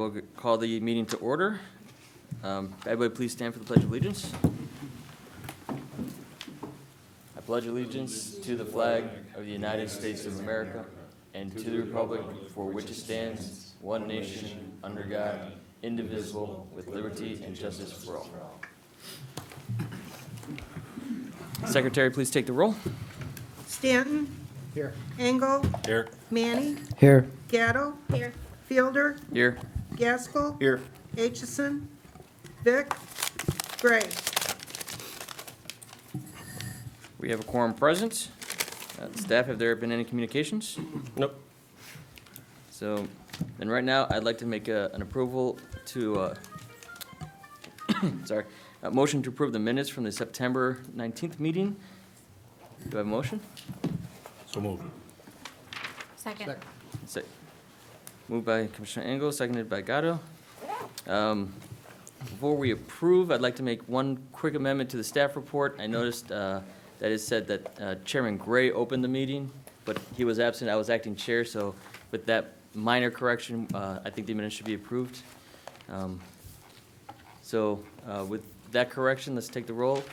We'll call the meeting to order. Everybody please stand for the Pledge of Allegiance. I pledge allegiance to the flag of the United States of America and to the republic for which it stands, one nation, under God, indivisible, with liberty and justice for all. Secretary, please take the roll. Stanton. Here. Engel. Here. Manny. Here. Gatto. Here. Fielder. Here. Gaskell. Here. Aitchison. Vic. Gray. We have a quorum present. Staff, have there been any communications? Nope. So, then right now, I'd like to make an approval to, a motion to approve the minutes from the September 19th meeting. Do I have a motion? So move. Second. Moved by Commissioner Engel, seconded by Gatto. Before we approve, I'd like to make one quick amendment to the staff report. I noticed that it said that Chairman Gray opened the meeting, but he was absent. I was acting chair, so with that minor correction, I think the minutes should be approved. So with that correction, let's take the roll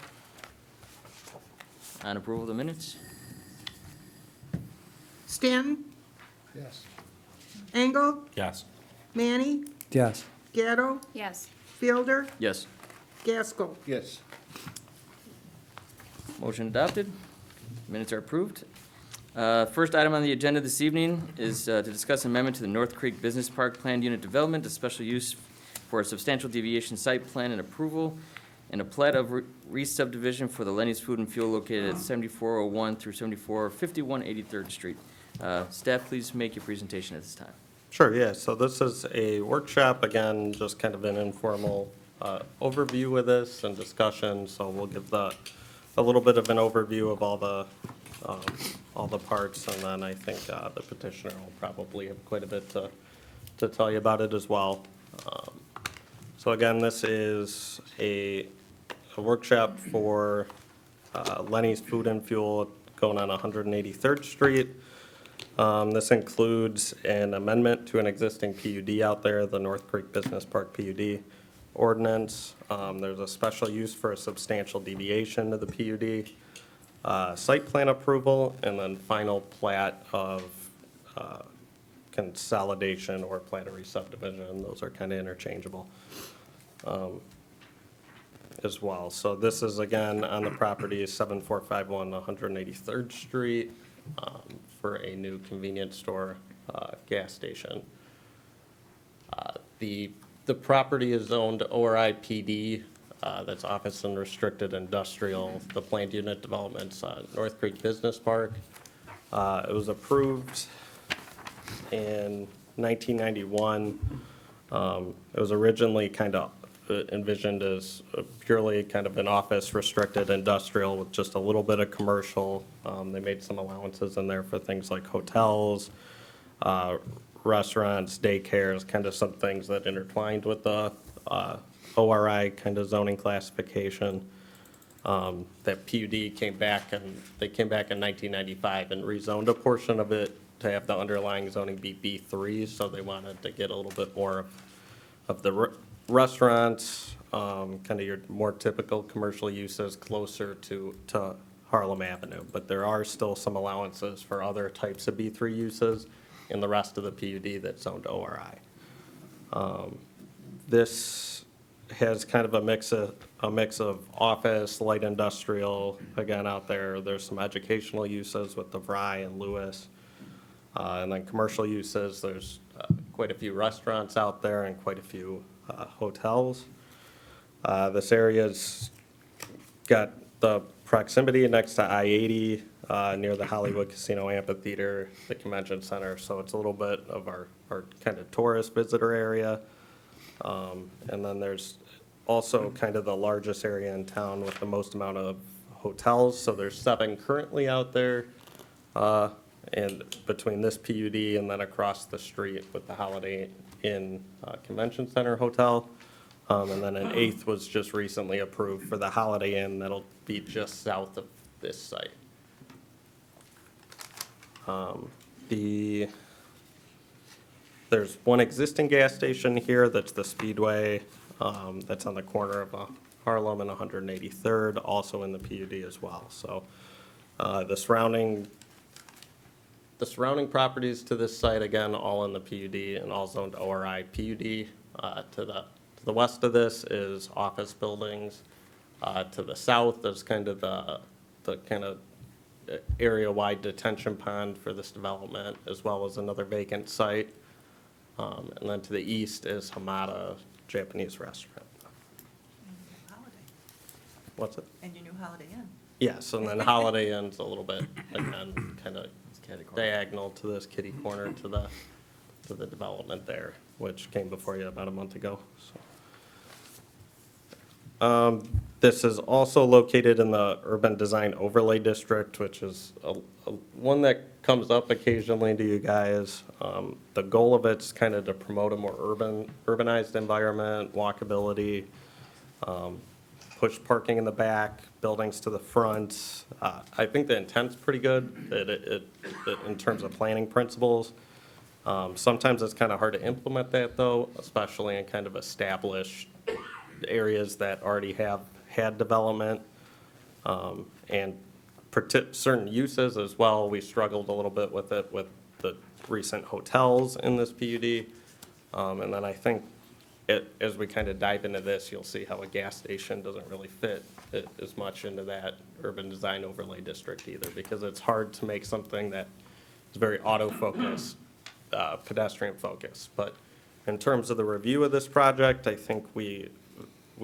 on approval of the minutes. Stanton. Yes. Engel. Yes. Manny. Yes. Gatto. Yes. Fielder. Yes. Gaskell. Yes. Motion adopted. Minutes are approved. First item on the agenda this evening is to discuss amendment to the North Creek Business Park Planned Unit Development, a special use for a substantial deviation site plan and approval, and a plat of re-subdivision for the Lenny's Food and Fuel located at 7401 through 7451 83rd Street. Staff, please make your presentation at this time. Sure, yeah, so this is a workshop, again, just kind of an informal overview with this and discussion, so we'll give a little bit of an overview of all the parts, and then I think the petitioner will probably have quite a bit to tell you about it as well. So again, this is a workshop for Lenny's Food and Fuel going on 183rd Street. This includes an amendment to an existing PUD out there, the North Creek Business Park PUD ordinance. There's a special use for a substantial deviation to the PUD, site plan approval, and then final plat of consolidation or plat of re-subdivision. Those are kind of interchangeable as well. So this is, again, on the property 7451 183rd Street. For a new convenience store gas station. The property is zoned ORIPD, that's office and restricted industrial. The planned unit development's North Creek Business Park. It was approved in 1991. It was originally kind of envisioned as purely kind of an office restricted industrial with just a little bit of commercial. They made some allowances in there for things like hotels, restaurants, daycares, kind of some things that intertwined with the ORI kind of zoning classification. That PUD came back, and they came back in 1995 and rezoned a portion of it to have the underlying zoning be B3, so they wanted to get a little bit more of the restaurants, kind of your more typical commercial uses closer to Harlem Avenue. But there are still some allowances for other types of B3 uses in the rest of the PUD that's zoned ORI. This has kind of a mix of office, light industrial, again, out there. There's some educational uses with the Vry and Lewis. And then commercial uses, there's quite a few restaurants out there and quite a few hotels. This area's got the proximity next to I-80, near the Hollywood Casino Amphitheater, the convention center, so it's a little bit of our kind of tourist visitor area. And then there's also kind of the largest area in town with the most amount of hotels, so there's 7 currently out there. And between this PUD and then across the street with the Holiday Inn Convention Center Hotel. And then an 8th was just recently approved for the Holiday Inn that'll be just south of this site. The There's one existing gas station here, that's the Speedway, that's on the corner of Harlem and 183rd, also in the PUD as well. So the surrounding properties to this site, again, all in the PUD and all zoned ORI PUD. To the west of this is office buildings. To the south is kind of the kind of area-wide detention pond for this development, as well as another vacant site. And then to the east is Hamada Japanese restaurant. Holiday. What's it? And your new Holiday Inn. Yes, and then Holiday Inn's a little bit, again, kind of catty corner. diagonal to this kitty corner to the development there, which came before you about a month ago, so. This is also located in the Urban Design Overlay District, which is one that comes up occasionally to you guys. The goal of it's kind of to promote a more urbanized environment, walkability, push parking in the back, buildings to the front. I think the intent's pretty good, that in terms of planning principles. Sometimes it's kind of hard to implement that, though, especially in kind of established areas that already have had development. And certain uses as well, we struggled a little bit with it with the recent hotels in this PUD. And then I think as we kind of dive into this, you'll see how a gas station doesn't really fit as much into that urban design overlay district either, because it's hard to make something that is very auto-focused, pedestrian-focused. But in terms of the review of this project, I think we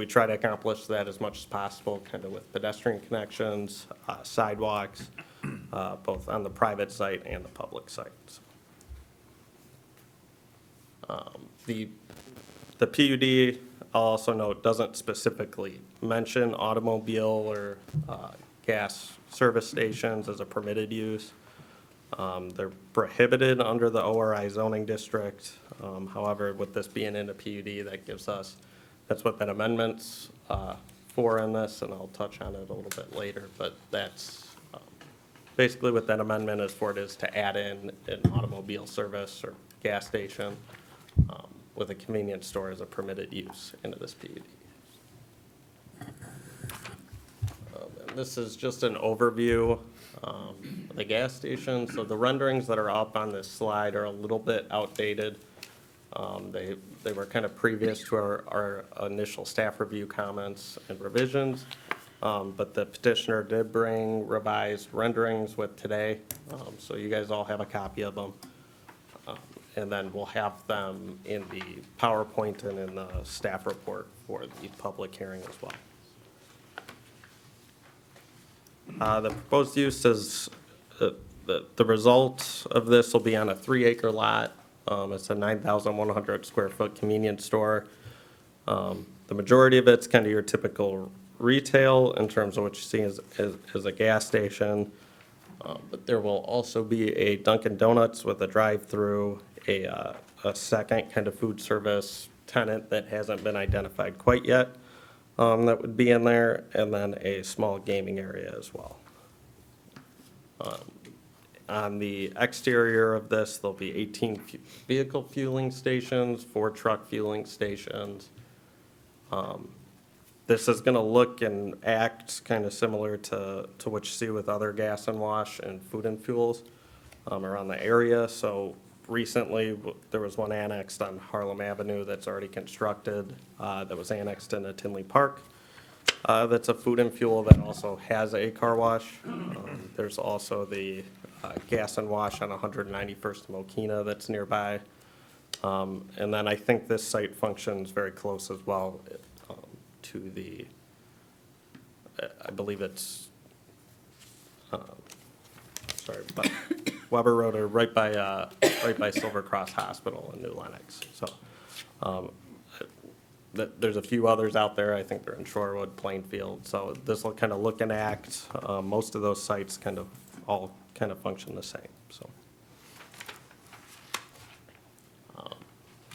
try to accomplish that as much as possible, kind of with pedestrian connections, sidewalks, both on the private site and the public sites. The PUD, I'll also note, doesn't specifically mention automobile or gas service stations as a permitted use. They're prohibited under the ORI zoning district. However, with this being in a PUD, that gives us, that's what that amendment's for in this, and I'll touch on it a little bit later, but that's basically what that amendment is for, it is to add in an automobile service or gas station with a convenience store as a permitted use into this PUD. And this is just an overview of the gas station. So the renderings that are up on this slide are a little bit outdated. They were kind of previous to our initial staff review comments and revisions. But the petitioner did bring revised renderings with today. So you guys all have a copy of them. And then we'll have them in the PowerPoint and in the staff report for the public hearing as well. The proposed use is, the result of this will be on a 3-acre lot. It's a 9,100 square foot convenience store. The majority of it's kind of your typical retail in terms of what you see as a gas station. But there will also be a Dunkin' Donuts with a drive-through, a second kind of food service tenant that hasn't been identified quite yet, that would be in there, and then a small gaming area as well. On the exterior of this, there'll be 18 vehicle fueling stations, 4 truck fueling stations. This is going to look and act kind of similar to what you see with other gas and wash and food and fuels around the area. So recently, there was one annexed on Harlem Avenue that's already constructed, that was annexed into Tinley Park. That's a food and fuel that also has a car wash. There's also the gas and wash on 191st Mokina that's nearby. And then I think this site functions very close as well to the, I believe it's, but Weber Road, or right by Silver Cross Hospital in New Lenox. So there's a few others out there. I think they're in Shorewood, Plainfield. So this will kind of look and act. Most of those sites kind of all kind of function the same. So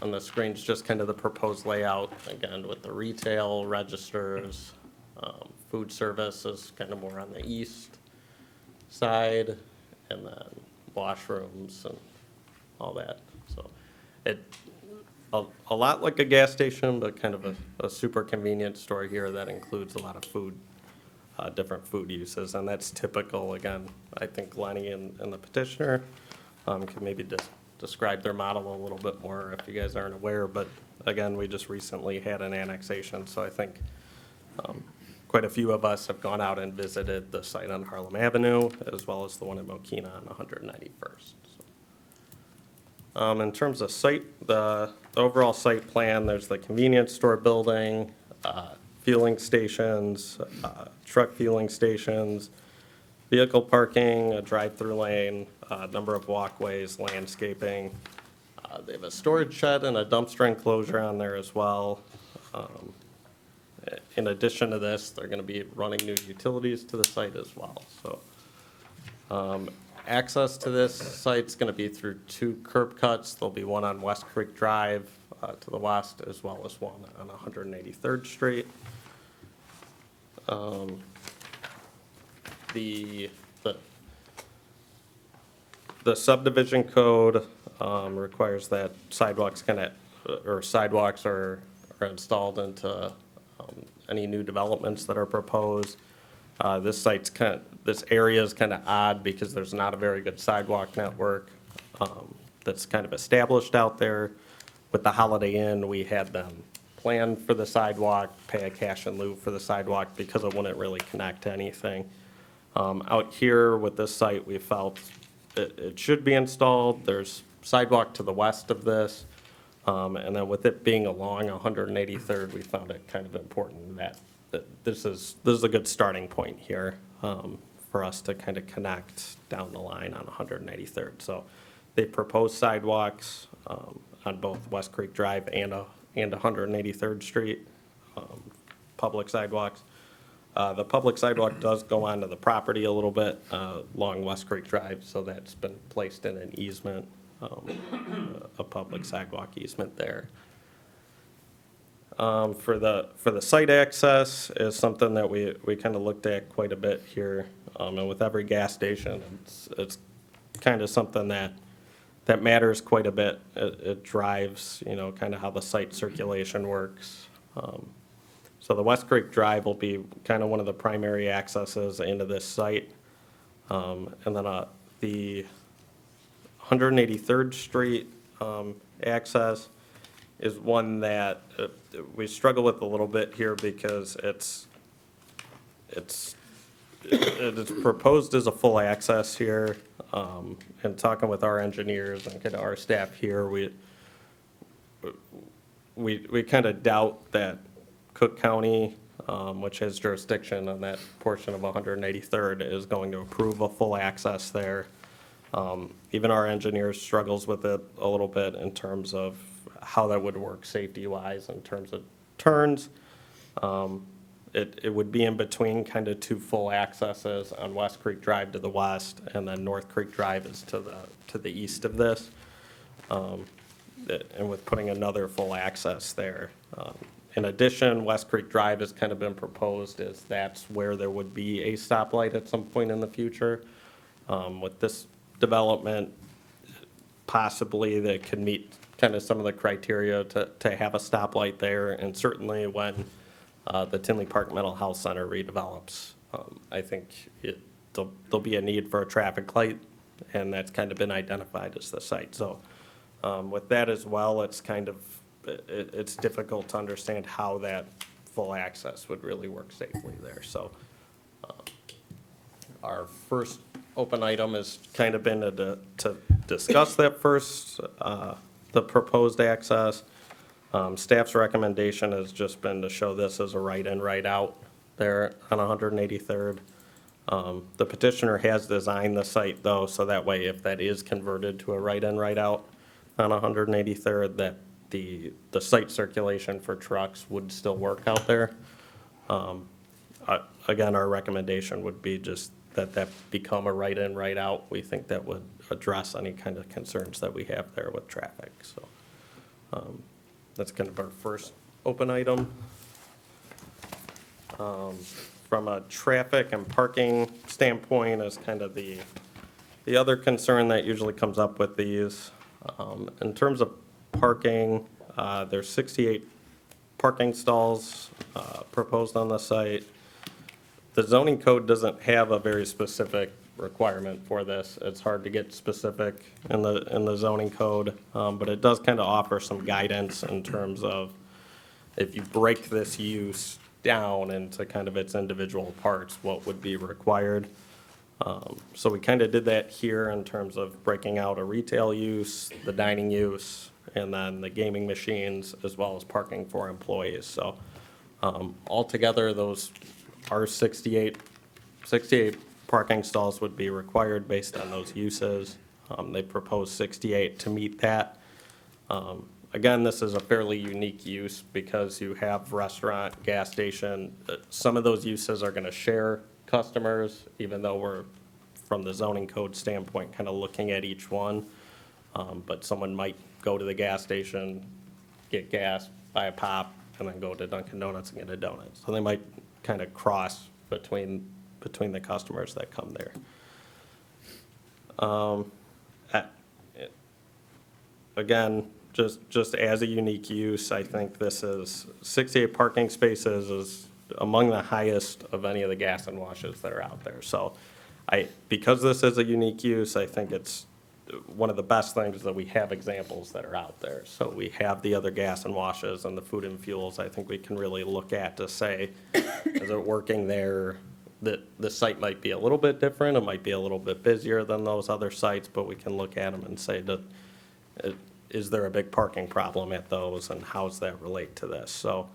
on the screen's just kind of the proposed layout, again, with the retail registers, food service is kind of more on the east side, and then washrooms and all that. So a lot like a gas station, but kind of a super convenient store here that includes a lot of food, different food uses, and that's typical. Again, I think Lenny and the petitioner can maybe describe their model a little bit more if you guys aren't aware, but again, we just recently had an annexation, so I think quite a few of us have gone out and visited the site on Harlem Avenue, as well as the one in Mokina on 191st. In terms of site, the overall site plan, there's the convenience store building, fueling stations, truck fueling stations, vehicle parking, a drive-through lane, a number of walkways, landscaping. They have a storage shed and a dumpster enclosure on there as well. In addition to this, they're going to be running new utilities to the site as well. So access to this site's going to be through 2 curb cuts. There'll be one on West Creek Drive to the west, as well as one on 183rd Street. The subdivision code requires that sidewalks are installed into any new developments that are proposed. This area is kind of odd because there's not a very good sidewalk network that's kind of established out there. With the Holiday Inn, we had them plan for the sidewalk, pay a cash in lieu for the sidewalk because it wouldn't really connect to anything. Out here with this site, we felt it should be installed. There's sidewalk to the west of this. And then with it being along 183rd, we found it kind of important that this is a good starting point here for us to kind of connect down the line on 183rd. So they proposed sidewalks on both West Creek Drive and 183rd Street, public sidewalks. The public sidewalk does go onto the property a little bit along West Creek Drive, so that's been placed in an easement, a public sidewalk easement there. For the site access is something that we kind of looked at quite a bit here, and with every gas station, it's kind of something that matters quite a bit. It drives, kind of how the site circulation works. So the West Creek Drive will be kind of one of the primary accesses into this site. And then the 183rd Street access is one that we struggle with a little bit here because it's proposed as a full access here. And talking with our engineers and kind of our staff here, we kind of doubt that Cook County, which has jurisdiction on that portion of 183rd, is going to approve a full access there. Even our engineers struggles with it a little bit in terms of how that would work safety-wise in terms of turns. It would be in between kind of 2 full accesses on West Creek Drive to the west, and then North Creek Drive is to the east of this. And with putting another full access there. In addition, West Creek Drive has kind of been proposed as that's where there would be a stoplight at some point in the future. With this development, possibly that could meet kind of some of the criteria to have a stoplight there, and certainly when the Tinley Park Mental Health Center redevelops, I think there'll be a need for a traffic light, and that's kind of been identified as the site. So with that as well, it's kind of, it's difficult to understand how that full access would really work safely there. So our first open item has kind of been to discuss that first, the proposed access. Staff's recommendation has just been to show this as a right-in, right-out there on 183rd. The petitioner has designed the site, though, so that way if that is converted to a right-in, right-out on 183rd, that the site circulation for trucks would still work out there. Again, our recommendation would be just that become a right-in, right-out. We think that would address any kind of concerns that we have there with traffic. So that's kind of our first open item. From a traffic and parking standpoint is kind of the other concern that usually comes up with these. In terms of parking, there's 68 parking stalls proposed on the site. The zoning code doesn't have a very specific requirement for this. It's hard to get specific in the zoning code, but it does kind of offer some guidance in terms of if you break this use down into kind of its individual parts, what would be required. So we kind of did that here in terms of breaking out a retail use, the dining use, and then the gaming machines, as well as parking for employees. So altogether, those are 68 parking stalls would be required based on those uses. They proposed 68 to meet that. Again, this is a fairly unique use because you have restaurant, gas station. Some of those uses are going to share customers, even though we're, from the zoning code standpoint, kind of looking at each one. But someone might go to the gas station, get gas, buy a pop, and then go to Dunkin' Donuts and get a donut. So they might kind of cross between the customers that come there. Again, just as a unique use, I think this is, 68 parking spaces is among the highest of any of the gas and washes that are out there. So because this is a unique use, I think it's one of the best things that we have examples that are out there. So we have the other gas and washes and the food and fuels I think we can really look at to say, is it working there? That the site might be a little bit different, it might be a little bit busier than those other sites, but we can look at them and say, is there a big parking problem at those, and how does that relate to this? So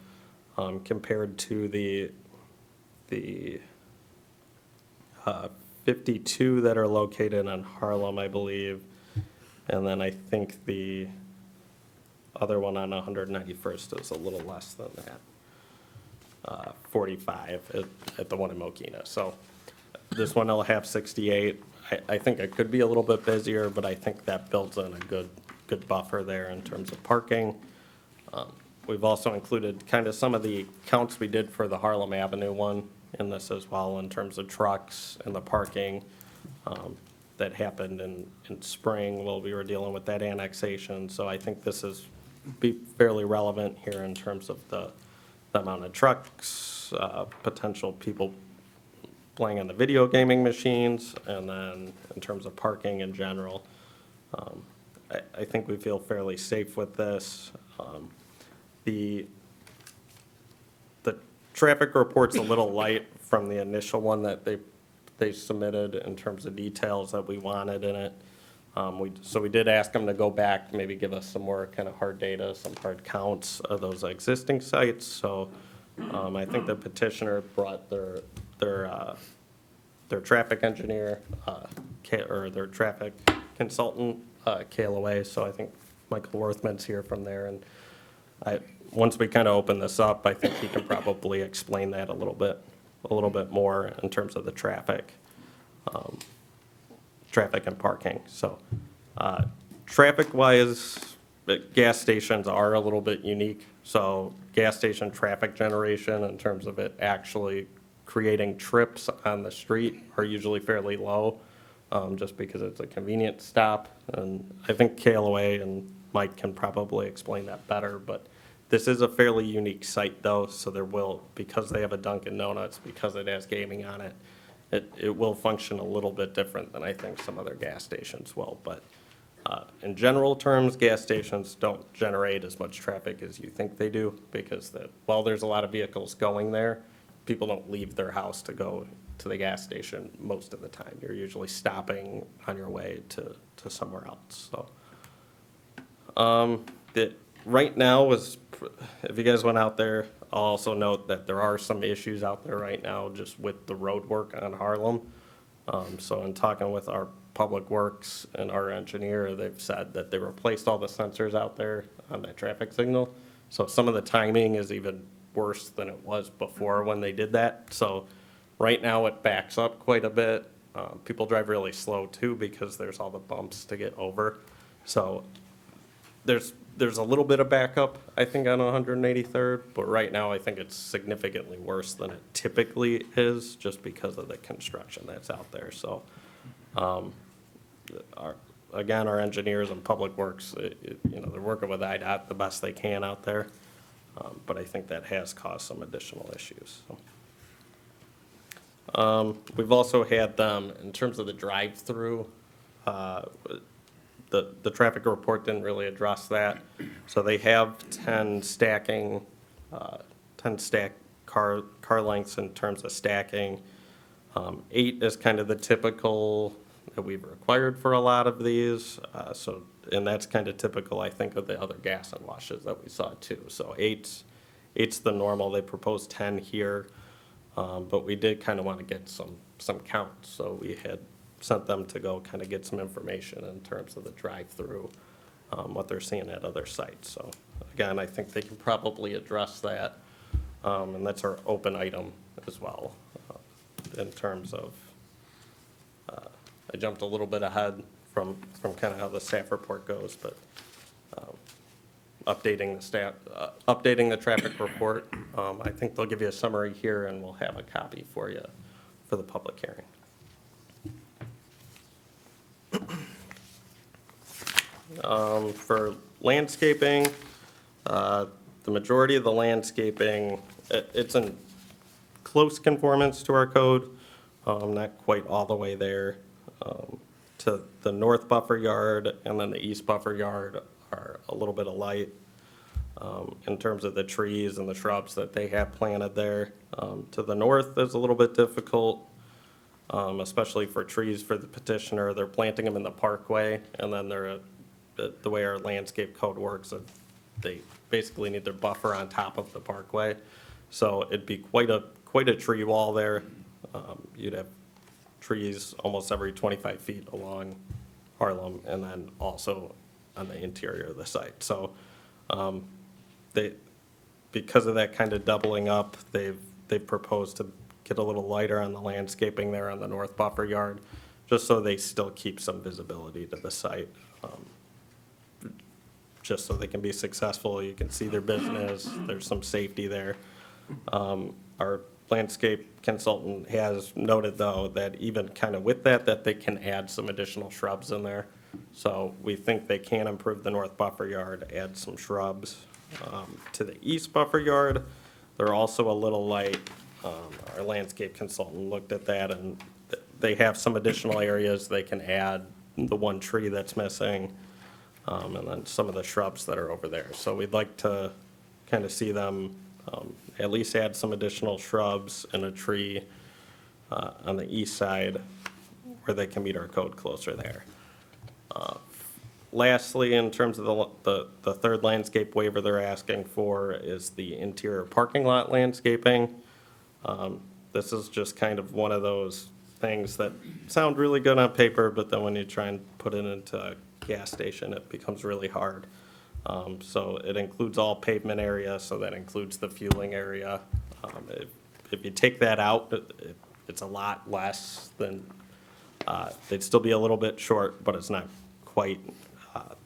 compared to the 52 that are located on Harlem, I believe, and then I think the other one on 191st is a little less than that. 45 at the one in Mokina. So this one will have 68. I think it could be a little bit busier, but I think that builds in a good buffer there in terms of parking. We've also included kind of some of the counts we did for the Harlem Avenue one in this as well, in terms of trucks and the parking that happened in spring while we were dealing with that annexation. So I think this is be fairly relevant here in terms of the amount of trucks, potential people playing on the video gaming machines, and then in terms of parking in general. I think we feel fairly safe with this. The traffic report's a little light from the initial one that they submitted in terms of details that we wanted in it. So we did ask them to go back, maybe give us some more kind of hard data, some hard counts of those existing sites. So I think the petitioner brought their traffic engineer, or their traffic consultant, KLOA. So I think Michael Worthman's here from there. And once we kind of open this up, I think he can probably explain that a little bit more in terms of the traffic and parking. So traffic-wise, gas stations are a little bit unique. So gas station traffic generation in terms of it actually creating trips on the street are usually fairly low, just because it's a convenient stop. And I think KLOA and Mike can probably explain that better, but this is a fairly unique site though, so there will, because they have a Dunkin' Donuts, because it has gaming on it, it will function a little bit different than I think some other gas stations will. But in general terms, gas stations don't generate as much traffic as you think they do, because while there's a lot of vehicles going there, people don't leave their house to go to the gas station most of the time. You're usually stopping on your way to somewhere else. So right now is, if you guys went out there, I'll also note that there are some issues out there right now just with the road work on Harlem. So in talking with our Public Works and our engineer, they've said that they replaced all the sensors out there on that traffic signal. So some of the timing is even worse than it was before when they did that. So right now it backs up quite a bit. People drive really slow too because there's all the bumps to get over. So there's a little bit of backup, I think, on 183rd, but right now I think it's significantly worse than it typically is just because of the construction that's out there. So again, our engineers and Public Works, they're working with IDOT the best they can out there. But I think that has caused some additional issues. We've also had them, in terms of the drive-through, the traffic report didn't really address that. So they have 10 stacking, 10 stack car lengths in terms of stacking. 8 is kind of the typical that we've required for a lot of these. And that's kind of typical, I think, of the other gas and washes that we saw too. So 8's the normal. They proposed 10 here. But we did kind of want to get some counts. So we had sent them to go kind of get some information in terms of the drive-through, what they're seeing at other sites. So again, I think they can probably address that. And that's our open item as well, in terms of, I jumped a little bit ahead from kind of how the staff report goes, but updating the traffic report. I think they'll give you a summary here, and we'll have a copy for you for the public hearing. For landscaping, the majority of the landscaping, it's in close conformance to our code, not quite all the way there. To the north buffer yard and then the east buffer yard are a little bit alike in terms of the trees and the shrubs that they have planted there. To the north is a little bit difficult, especially for trees for the petitioner. They're planting them in the parkway, and then the way our landscape code works, they basically need their buffer on top of the parkway. So it'd be quite a tree wall there. You'd have trees almost every 25 feet along Harlem, and then also on the interior of the site. So because of that kind of doubling up, they've proposed to get a little lighter on the landscaping there on the north buffer yard, just so they still keep some visibility to the site, just so they can be successful. You can see their business. There's some safety there. Our landscape consultant has noted, though, that even kind of with that they can add some additional shrubs in there. So we think they can improve the north buffer yard, add some shrubs. To the east buffer yard, they're also a little light. Our landscape consultant looked at that, and they have some additional areas they can add, the one tree that's missing, and then some of the shrubs that are over there. So we'd like to kind of see them at least add some additional shrubs and a tree on the east side where they can meet our code closer there. Lastly, in terms of the third landscape waiver they're asking for is the interior parking lot landscaping. This is just kind of one of those things that sound really good on paper, but then when you try and put it into a gas station, it becomes really hard. So it includes all pavement area, so that includes the fueling area. If you take that out, it's a lot less than, they'd still be a little bit short, but it's not quite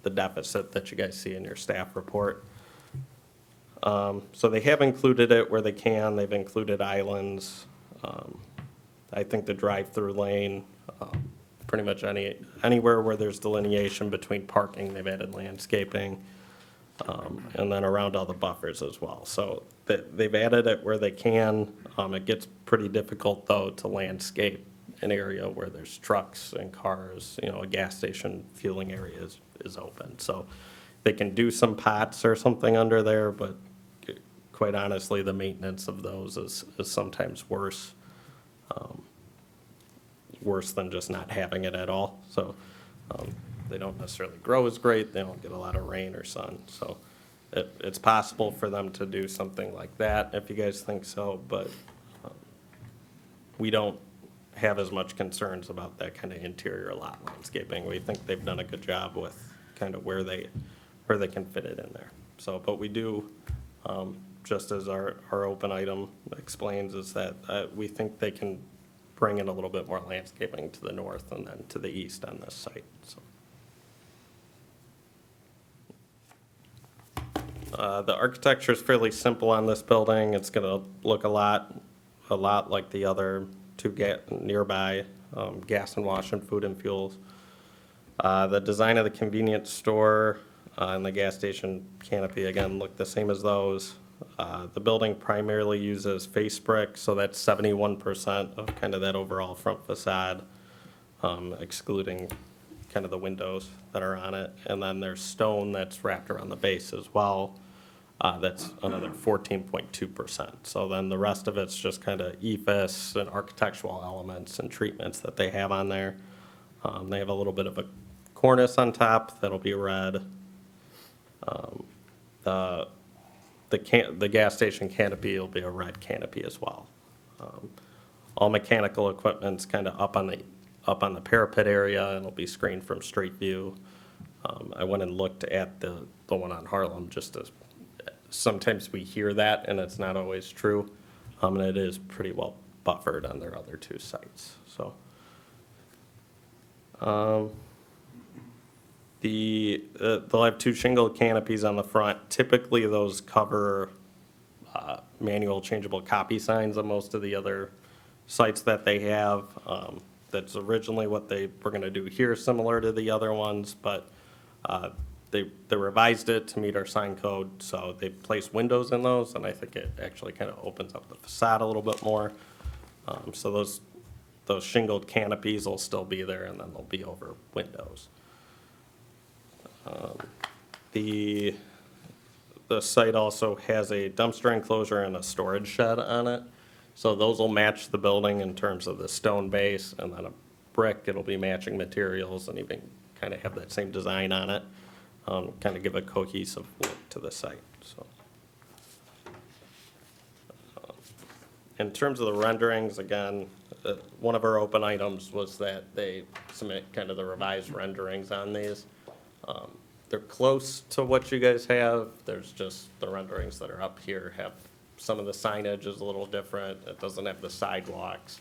the deficit that you guys see in your staff report. So they have included it where they can. They've included islands. I think the drive-through lane, pretty much anywhere where there's delineation between parking, they've added landscaping. And then around all the buffers as well. So they've added it where they can. It gets pretty difficult, though, to landscape an area where there's trucks and cars. A gas station fueling area is open. So they can do some pots or something under there, but quite honestly, the maintenance of those is sometimes worse than just not having it at all. So they don't necessarily grow as great. They don't get a lot of rain or sun. So it's possible for them to do something like that if you guys think so, but we don't have as much concerns about that kind of interior lot landscaping. We think they've done a good job with kind of where they can fit it in there. So, but we do, just as our open item explains, is that we think they can bring in a little bit more landscaping to the north and then to the east on this site. So. The architecture is fairly simple on this building. It's going to look a lot like the other two nearby, gas and wash and food and fuels. The design of the convenience store and the gas station canopy, again, look the same as those. The building primarily uses face brick, so that's 71% of kind of that overall front facade, excluding kind of the windows that are on it. And then there's stone that's wrapped around the base as well. That's another 14.2%. So then the rest of it's just kind of ephes and architectural elements and treatments that they have on there. They have a little bit of a cornice on top that'll be red. The gas station canopy will be a red canopy as well. All mechanical equipment's kind of up on the parapet area, and it'll be screened from street view. I went and looked at the one on Harlem, just as, sometimes we hear that, and it's not always true. And it is pretty well buffered on their other two sites, so. They'll have two shingle canopies on the front. Typically, those cover manual changeable copy signs on most of the other sites that they have. That's originally what they were gonna do here, similar to the other ones, but they revised it to meet our sign code, so they placed windows in those, and I think it actually kind of opens up the facade a little bit more. So those shingled canopies will still be there, and then they'll be over windows. The site also has a dumpster enclosure and a storage shed on it. So those will match the building in terms of the stone base, and then a brick, it'll be matching materials and even kind of have that same design on it. Kind of give a cohesive look to the site, so. In terms of the renderings, again, one of our open items was that they submit kind of the revised renderings on these. They're close to what you guys have. There's just the renderings that are up here have, some of the signage is a little different. It doesn't have the sidewalks.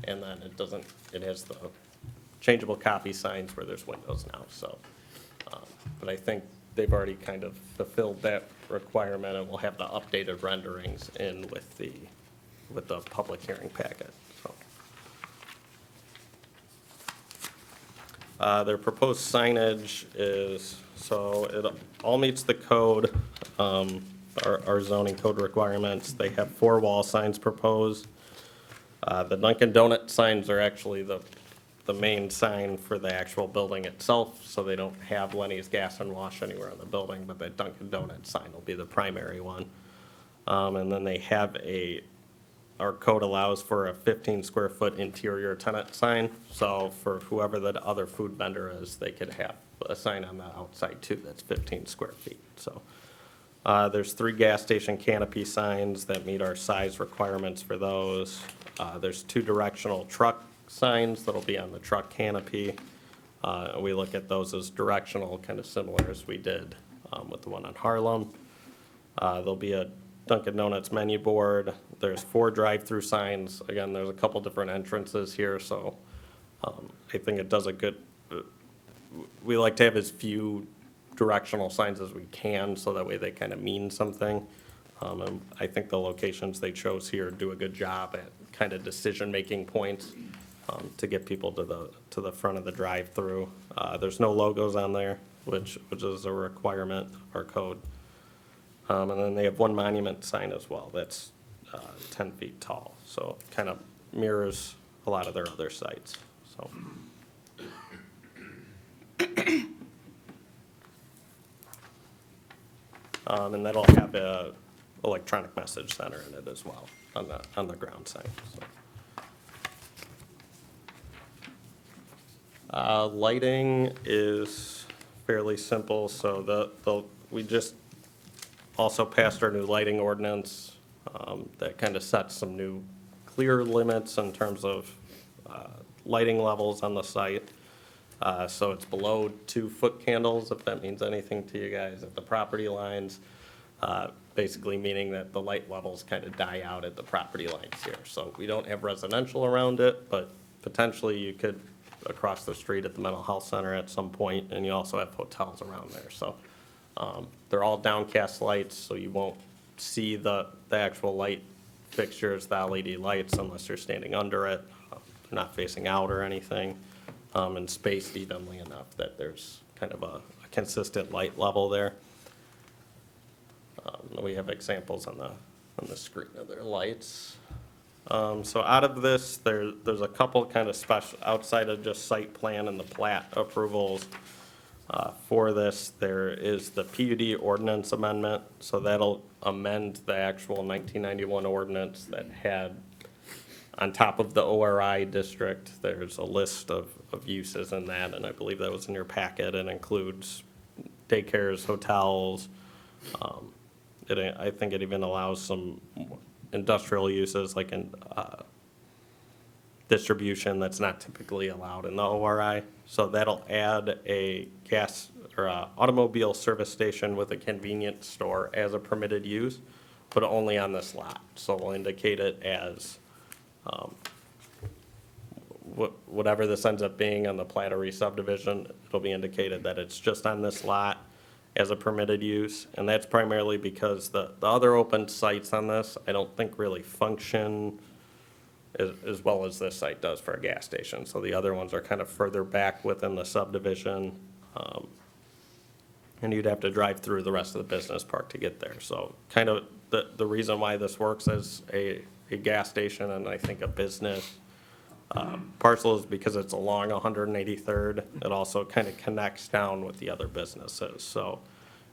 And then it has the changeable copy signs where there's windows now, so. But I think they've already kind of fulfilled that requirement, and we'll have the updated renderings in with the public hearing packet, so. Their proposed signage is, so it all meets the code, our zoning code requirements. They have 4 wall signs proposed. The Dunkin' Donut signs are actually the main sign for the actual building itself, so they don't have Lenny's Gas and Wash anywhere in the building, but the Dunkin' Donut sign will be the primary one. And then they have our code allows for a 15 square foot interior tenant sign. So for whoever the other food vendor is, they could have a sign on the outside too that's 15 square feet. So there's 3 gas station canopy signs that meet our size requirements for those. There's 2 directional truck signs that'll be on the truck canopy. We look at those as directional, kind of similar as we did with the one on Harlem. There'll be a Dunkin' Donuts menu board. There's 4 drive-through signs. Again, there's a couple different entrances here, so I think it does a good, we like to have as few directional signs as we can, so that way they kind of mean something. And I think the locations they chose here do a good job at kind of decision-making points to get people to the front of the drive-through. There's no logos on there, which is a requirement of our code. And then they have 1 monument sign as well that's 10 feet tall, so kind of mirrors a lot of their other sites, so. And that'll have a electronic message center in it as well on the ground sign, so. Lighting is fairly simple, so we just also passed our new lighting ordinance that kind of sets some new clear limits in terms of lighting levels on the site. So it's below 2-foot candles, if that means anything to you guys, at the property lines. Basically meaning that the light levels kind of die out at the property lines here. So we don't have residential around it, but potentially you could across the street at the mental health center at some point, and you also have hotels around there. So they're all downcast lights, so you won't see the actual light fixtures, the LED lights, unless you're standing under it. They're not facing out or anything. and spaced evenly enough that there's kind of a consistent light level there. We have examples on the screen of their lights. So out of this, there's a couple kind of special, outside of just site plan and the plat approvals. For this, there is the PUD ordinance amendment, so that'll amend the actual 1991 ordinance that had, on top of the ORI district, there's a list of uses in that, and I believe that was in your packet, and includes daycares, hotels. I think it even allows some industrial uses like in distribution that's not typically allowed in the ORI. So that'll add a gas or a automobile service station with a convenience store as a permitted use, but only on this lot. So we'll indicate it as whatever this ends up being on the plat or re-subdivision, it'll be indicated that it's just on this lot as a permitted use. And that's primarily because the other open sites on this, I don't think really function as well as this site does for a gas station. So the other ones are kind of further back within the subdivision. And you'd have to drive through the rest of the business park to get there. So kind of the reason why this works as a gas station and I think a business parcel is because it's along 183rd. It also kind of connects down with the other businesses. So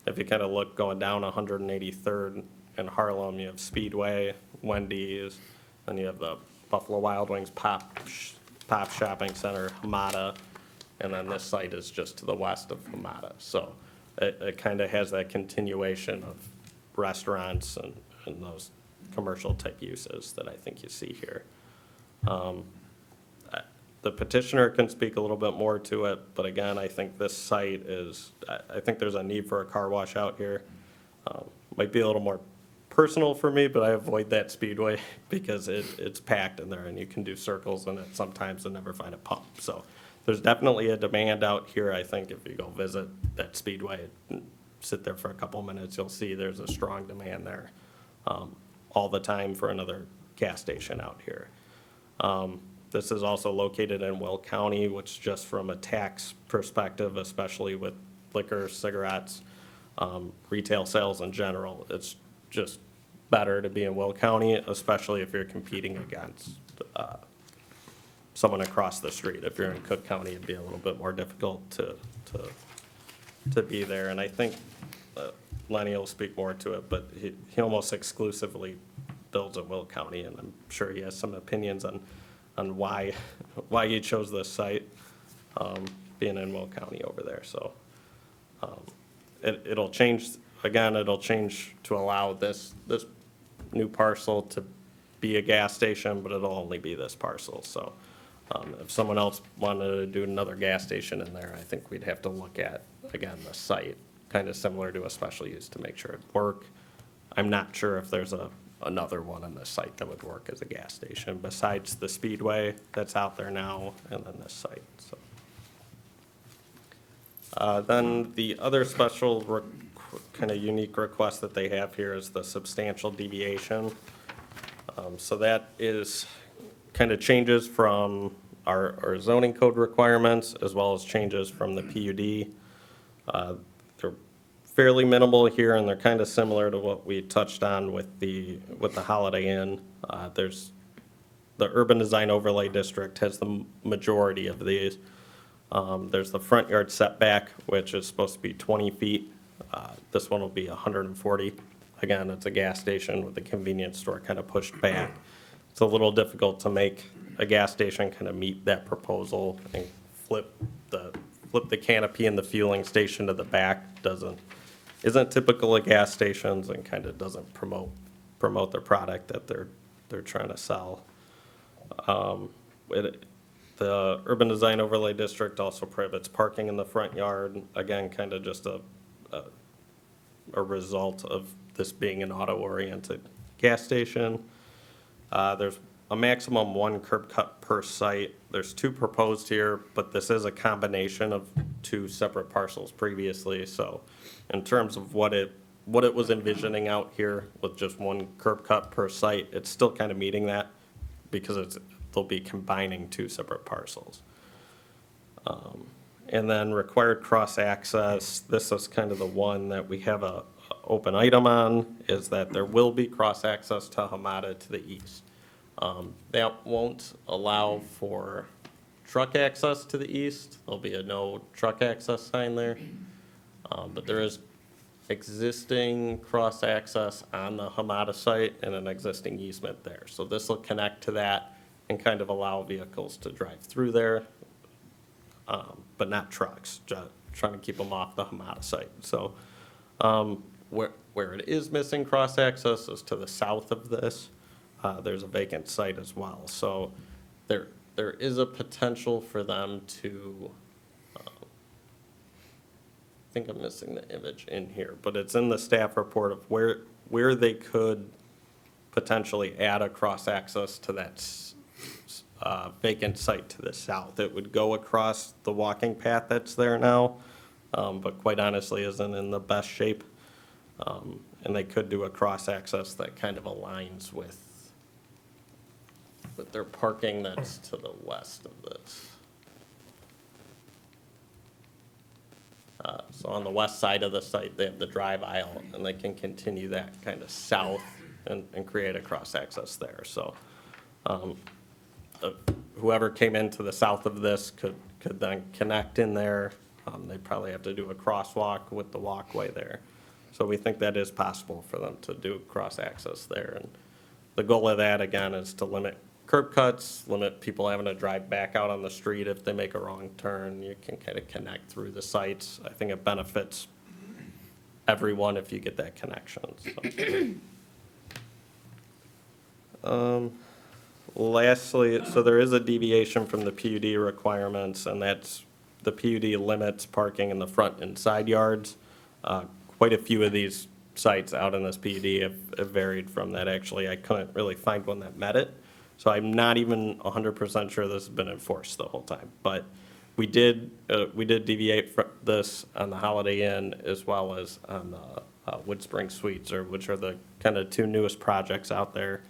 if you kind of look going down 183rd in Harlem, you have Speedway, Wendy's, then you have the Buffalo Wild Wings Pop Shopping Center, Hamada, and then this site is just to the west of Hamada. So it kind of has that continuation of restaurants and those commercial type uses that I think you see here. The petitioner can speak a little bit more to it, but again, I think this site is, I think there's a need for a car wash out here. Might be a little more personal for me, but I avoid that Speedway because it's packed in there and you can do circles in it sometimes and never find a pump. So there's definitely a demand out here. I think if you go visit that Speedway and sit there for a couple minutes, you'll see there's a strong demand there all the time for another gas station out here. This is also located in Will County, which just from a tax perspective, especially with liquor, cigarettes, retail sales in general, it's just better to be in Will County, especially if you're competing against someone across the street. If you're in Cook County, it'd be a little bit more difficult to be there. And I think Lenny will speak more to it, but he almost exclusively builds in Will County, and I'm sure he has some opinions on why he chose this site, being in Will County over there. So it'll change, again, it'll change to allow this new parcel to be a gas station, but it'll only be this parcel. So if someone else wanted to do another gas station in there, I think we'd have to look at, again, the site, kind of similar to a special use to make sure it work. I'm not sure if there's another one on this site that would work as a gas station besides the Speedway that's out there now and then this site. So then the other special kind of unique request that they have here is the substantial deviation. So that is kind of changes from our zoning code requirements as well as changes from the PUD. They're fairly minimal here, and they're kind of similar to what we touched on with the Holiday Inn. There's the Urban Design Overlay District has the majority of these. There's the front yard setback, which is supposed to be 20 feet. This one will be 140. Again, it's a gas station with a convenience store kind of pushed back. It's a little difficult to make a gas station kind of meet that proposal and flip the canopy and the fueling station to the back. Isn't typical of gas stations and kind of doesn't promote their product that they're trying to sell. The Urban Design Overlay District also prohibits parking in the front yard. Again, kind of just a result of this being an auto-oriented gas station. There's a maximum 1 curb cut per site. There's 2 proposed here, but this is a combination of 2 separate parcels previously. So in terms of what it was envisioning out here with just 1 curb cut per site, it's still kind of meeting that because they'll be combining 2 separate parcels. And then required cross-access, this is kind of the one that we have a open item on, is that there will be cross-access to Hamada to the east. That won't allow for truck access to the east. There'll be a no truck access sign there. But there is existing cross-access on the Hamada site and an existing easement there. So this will connect to that and kind of allow vehicles to drive through there, but not trucks, just trying to keep them off the Hamada site. So where it is missing cross-access is to the south of this. There's a vacant site as well. So there is a potential for them to, I think I'm missing the image in here, but it's in the staff report of where they could potentially add a cross-access to that vacant site to the south. It would go across the walking path that's there now, but quite honestly isn't in the best shape. And they could do a cross-access that kind of aligns with their parking that's to the west of this. So on the west side of the site, they have the drive aisle, and they can continue that kind of south and create a cross-access there. So whoever came into the south of this could then connect in there. They'd probably have to do a crosswalk with the walkway there. So we think that is possible for them to do cross-access there. And the goal of that, again, is to limit curb cuts, limit people having to drive back out on the street if they make a wrong turn. You can kind of connect through the sites. I think it benefits everyone if you get that connection. So. Lastly, so there is a deviation from the PUD requirements, and that's the PUD limits parking in the front and side yards. Quite a few of these sites out in this PUD have varied from that. Actually, I couldn't really find one that met it. So I'm not even 100% sure this has been enforced the whole time. But we did deviate from this on the Holiday Inn as well as on the Woodspring Suites, which are the kind of two newest projects out there.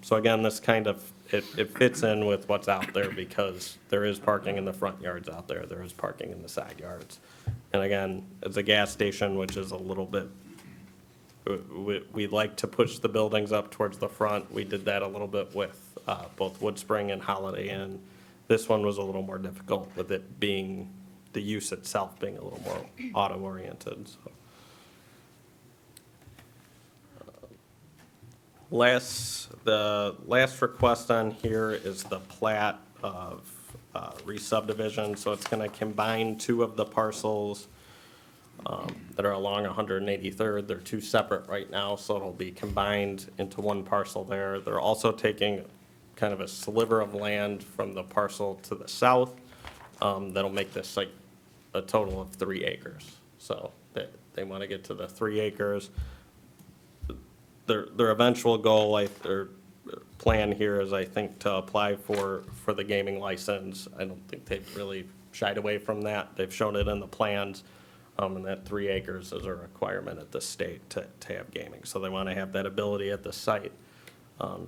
So again, this kind of, it fits in with what's out there because there is parking in the front yards out there. There is parking in the side yards. And again, it's a gas station, which is a little bit, we like to push the buildings up towards the front. We did that a little bit with both Woodspring and Holiday Inn. This one was a little more difficult with it being, the use itself being a little more auto-oriented, so. The last request on here is the plat of re-subdivision. So it's going to combine two of the parcels that are along 183rd. They're two separate right now, so it'll be combined into one parcel there. They're also taking kind of a sliver of land from the parcel to the south that'll make this site a total of 3 acres. So they want to get to the 3 acres. Their eventual goal, their plan here is, I think, to apply for the gaming license. I don't think they've really shied away from that. They've shown it in the plans, and that 3 acres is a requirement at the state to have gaming. So they want to have that ability at the site.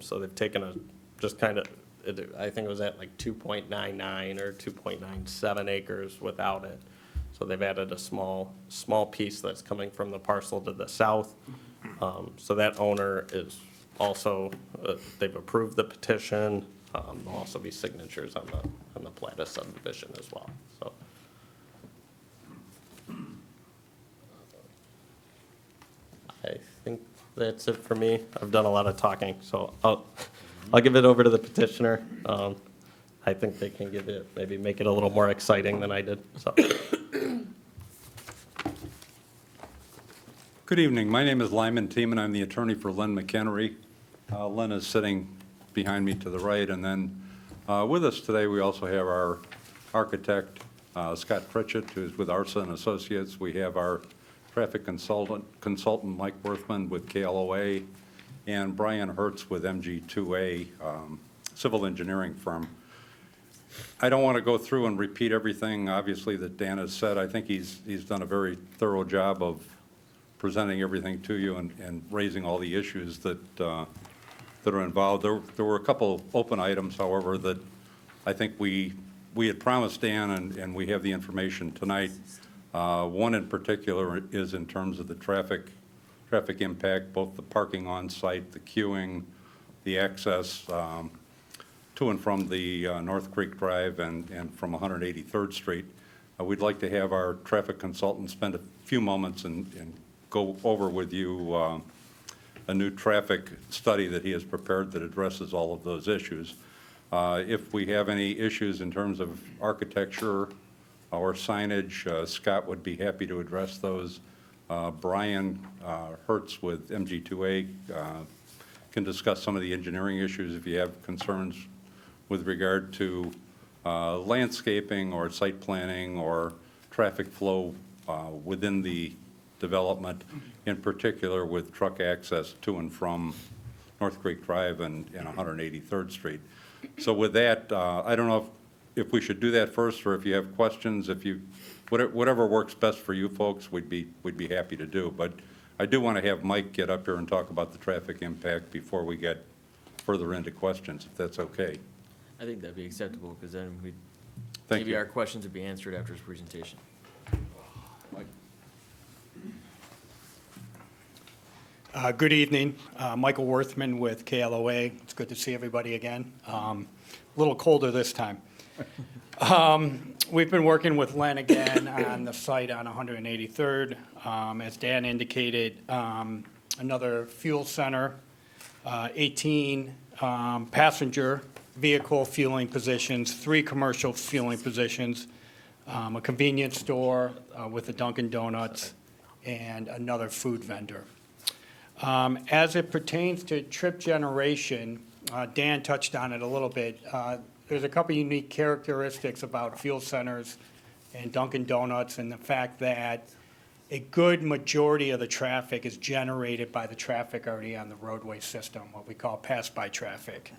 So they've taken just kind of, I think it was at like 2.99 or 2.97 acres without it. So they've added a small piece that's coming from the parcel to the south. So that owner is also, they've approved the petition. There'll also be signatures on the plat of subdivision as well, so. I think that's it for me. I've done a lot of talking, so I'll give it over to the petitioner. I think they can maybe make it a little more exciting than I did, so. Good evening. My name is Lyman Teeman. I'm the attorney for Len McHenry. Len is sitting behind me to the right, and then with us today, we also have our architect, Scott Pritchett, who's with Arsa and Associates. We have our traffic consultant Mike Worthman with KLOA, and Brian Hertz with MG2A, civil engineering firm. I don't want to go through and repeat everything, obviously, that Dan has said. I think he's done a very thorough job of presenting everything to you and raising all the issues that are involved. There were a couple open items, however, that I think we we had promised Dan, and we have the information tonight. One in particular is in terms of the traffic impact, both the parking on site, the queuing, the access to and from the North Creek Drive and from 183rd Street. We'd like to have our traffic consultant spend a few moments and go over with you a new traffic study that he has prepared that addresses all of those issues. If we have any issues in terms of architecture or signage, Scott would be happy to address those. Brian Hertz with MG2A can discuss some of the engineering issues if you have concerns with regard to landscaping or site planning or traffic flow within the development, in particular with truck access to and from North Creek Drive and 183rd Street. So with that, I don't know if we should do that first, or if you have questions, whatever works best for you folks, we'd be happy to do. But I do want to have Mike get up here and talk about the traffic impact before we get further into questions, if that's okay. I think that'd be acceptable, because then Thank maybe you. our questions would be answered after his presentation. Mike. Good evening. Michael Worthman with KLOA. It's good to see everybody again. A little colder this time. We've been working with Len again on the site on 183rd. As Dan indicated, another fuel center, 18 passenger vehicle fueling positions, 3 commercial fueling positions, a convenience store with a Dunkin' Donuts, and another food vendor. As it pertains to trip generation, Dan touched on it a little bit. There's a couple unique characteristics about fuel centers and Dunkin' Donuts, and the fact that a good majority of the traffic is generated by the traffic already on the roadway system, what we call pass-by traffic.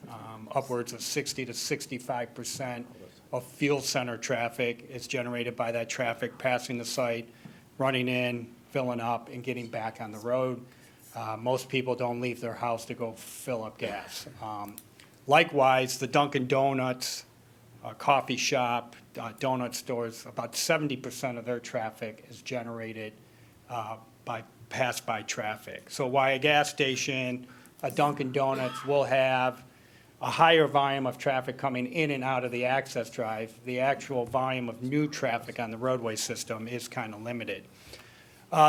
Upwards of 60 to 65% of fuel center traffic is generated by that traffic passing the site, running in, filling up, and getting back on the road. Most people don't leave their house to go fill up gas. Likewise, the Dunkin' Donuts, coffee shop, donut stores, about 70% of their traffic is generated by pass-by traffic. So while a gas station, a Dunkin' Donuts will have a higher volume of traffic coming in and out of the access drive, the actual volume of new traffic on the roadway system is kind of limited.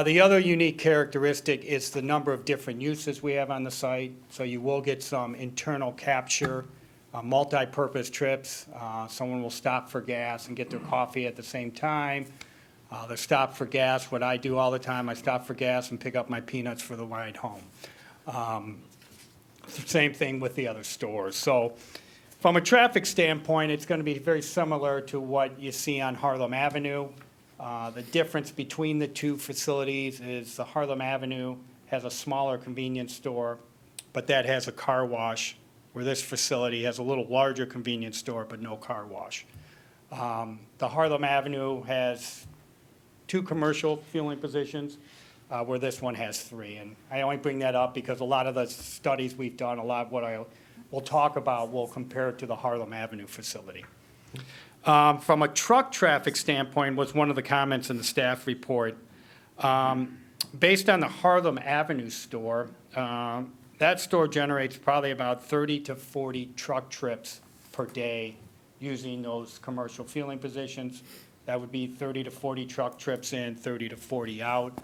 The other unique characteristic is the number of different uses we have on the site. So you will get some internal capture, multi-purpose trips. Someone will stop for gas and get their coffee at the same time. They'll stop for gas. What I do all the time, I stop for gas and pick up my peanuts for the ride home. Same thing with the other stores. So from a traffic standpoint, it's going to be very similar to what you see on Harlem Avenue. The difference between the two facilities is the Harlem Avenue has a smaller convenience store, but that has a car wash, where this facility has a little larger convenience store, but no car wash. The Harlem Avenue has 2 commercial fueling positions, where this one has 3. And I only bring that up because a lot of the studies we've done, a lot of what I will talk about will compare it to the Harlem Avenue facility. From a truck traffic standpoint was one of the comments in the staff report. Based on the Harlem Avenue store, that store generates probably about 30 to 40 truck trips per day using those commercial fueling positions. That would be 30 to 40 truck trips in, 30 to 40 out.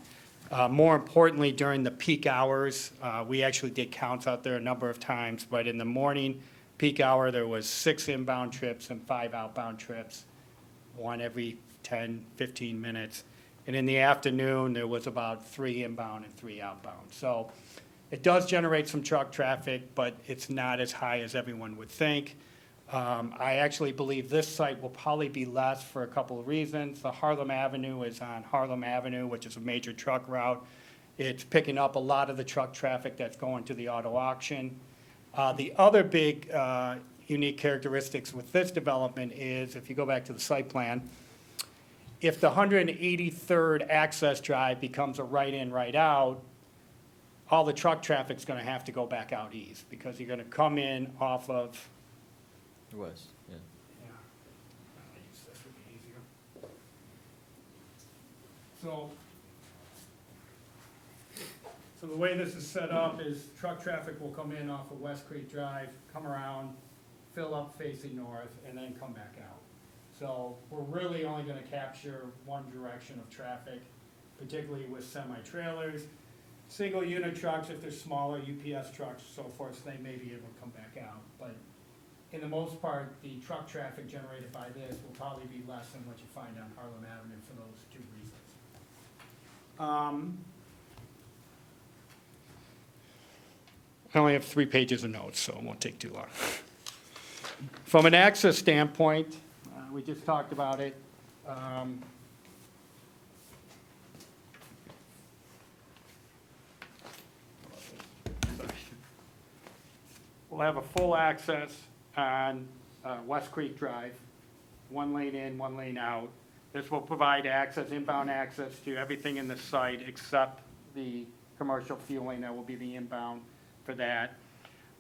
More importantly, during the peak hours, we actually did counts out there a number of times, but in the morning, peak hour, there was 6 inbound trips and 5 outbound trips, 1 every 10, 15 minutes. And in the afternoon, there was about 3 inbound and 3 outbound. So it does generate some truck traffic, but it's not as high as everyone would think. I actually believe this site will probably be less for a couple of reasons. The Harlem Avenue is on Harlem Avenue, which is a major truck route. It's picking up a lot of the truck traffic that's going to the auto auction. The other big unique characteristics with this development is, if you go back to the site plan, if the 183rd access drive becomes a right-in, right-out, all the truck traffic's going to have to go back out east, because you're going to come in off of, It was, yeah. So the way this is set up is truck traffic will come in off of West Creek Drive, come around, fill up facing north, and then come back out. So we're really only gonna capture one direction of traffic, particularly with semi-trailers. Single unit trucks, if they're smaller, UPS trucks, so forth, they may be able to come back out. But in the most part, the truck traffic generated by this will probably be less than what you find on Harlem Avenue for those two reasons. I only have 3 pages of notes, so it won't take too long. From an access standpoint, we just talked about it. We'll have a full access on West Creek Drive, 1 lane in, 1 lane out. This will provide access, inbound access to everything in the site except the commercial fueling that will be the inbound for that.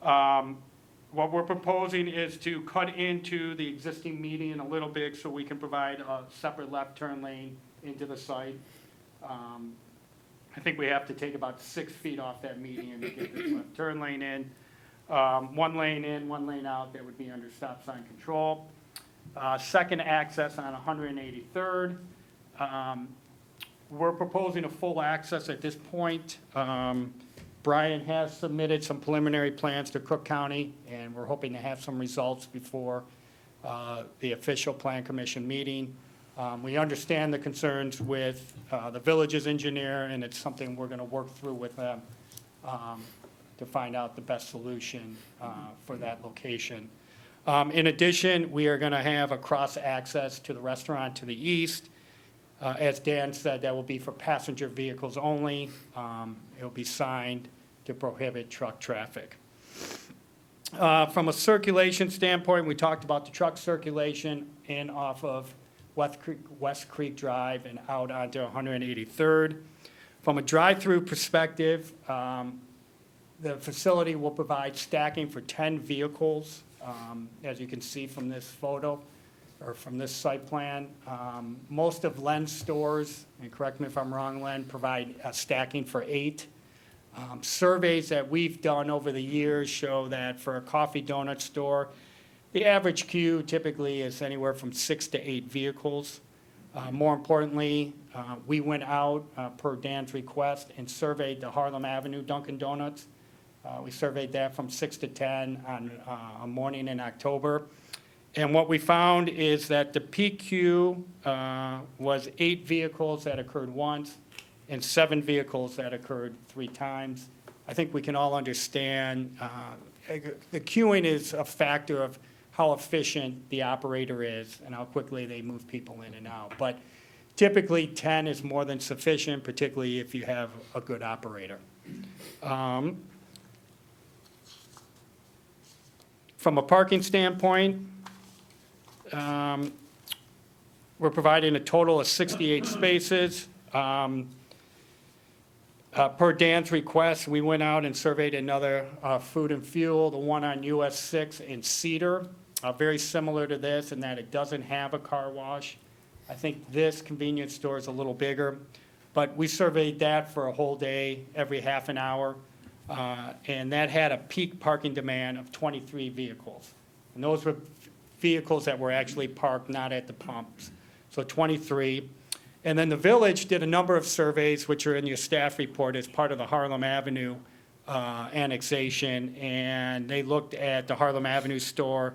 What we're proposing is to cut into the existing median a little bit so we can provide a separate left turn lane into the site. I think we have to take about 6 feet off that median to get this left turn lane in. 1 lane in, 1 lane out, that would be under stop sign control. Second access on 183rd. We're proposing a full access at this point. Brian has submitted some preliminary plans to Cook County, and we're hoping to have some results before the official Plan Commission meeting. We understand the concerns with the village's engineer, and it's something we're going to work through with them to find out the best solution for that location. In addition, we are going to have a cross-access to the restaurant to the east. As Dan said, that will be for passenger vehicles only. It'll be signed to prohibit truck traffic. From a circulation standpoint, we talked about the truck circulation in off of West Creek Drive and out onto 183rd. From a drive-through perspective, the facility will provide stacking for 10 vehicles, as you can see from this photo, or from this site plan. Most of Len's stores, and correct me if I'm wrong, Len, provide stacking for 8. Surveys that we've done over the years show that for a coffee donut store, the average queue typically is anywhere from 6 to 8 vehicles. More importantly, we went out per Dan's request and surveyed the Harlem Avenue Dunkin' Donuts. We surveyed that from 6 to 10 on a morning in October. And what we found is that the peak queue was 8 vehicles that occurred once and 7 vehicles that occurred 3 times. I think we can all understand the queuing is a factor of how efficient the operator is and how quickly they move people in and out. But typically 10 is more than sufficient, particularly if you have a good operator. From a parking standpoint, we're providing a total of 68 spaces. Per Dan's request, we went out and surveyed another food and fuel, the one on US 6 in Cedar, very similar to this in that it doesn't have a car wash. I think this convenience store is a little bigger, but we surveyed that for a whole day, every half an hour, and that had a peak parking demand of 23 vehicles. And those were vehicles that were actually parked not at the pumps, so 23. And then the village did a number of surveys, which are in your staff report as part of the Harlem Avenue annexation, and they looked at the Harlem Avenue store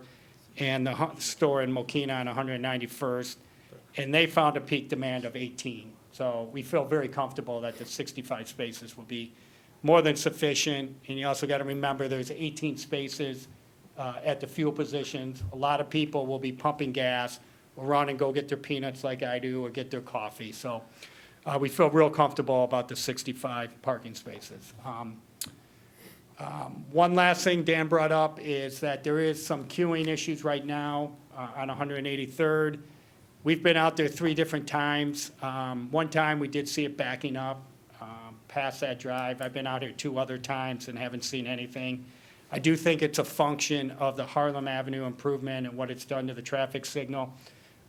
and the store in Mokina on 191st, and they found a peak demand of 18. So we feel very comfortable that the 65 spaces will be more than sufficient. And you also got to remember there's 18 spaces at the fuel positions. A lot of people will be pumping gas, will run and go get their peanuts like I do or get their coffee. So we feel real comfortable about the 65 parking spaces. One last thing Dan brought up is that there is some queuing issues right now on 183rd. We've been out there 3 different times. One time we did see it backing up past that drive. I've been out here 2 other times and haven't seen anything. I do think it's a function of the Harlem Avenue improvement and what it's done to the traffic signal.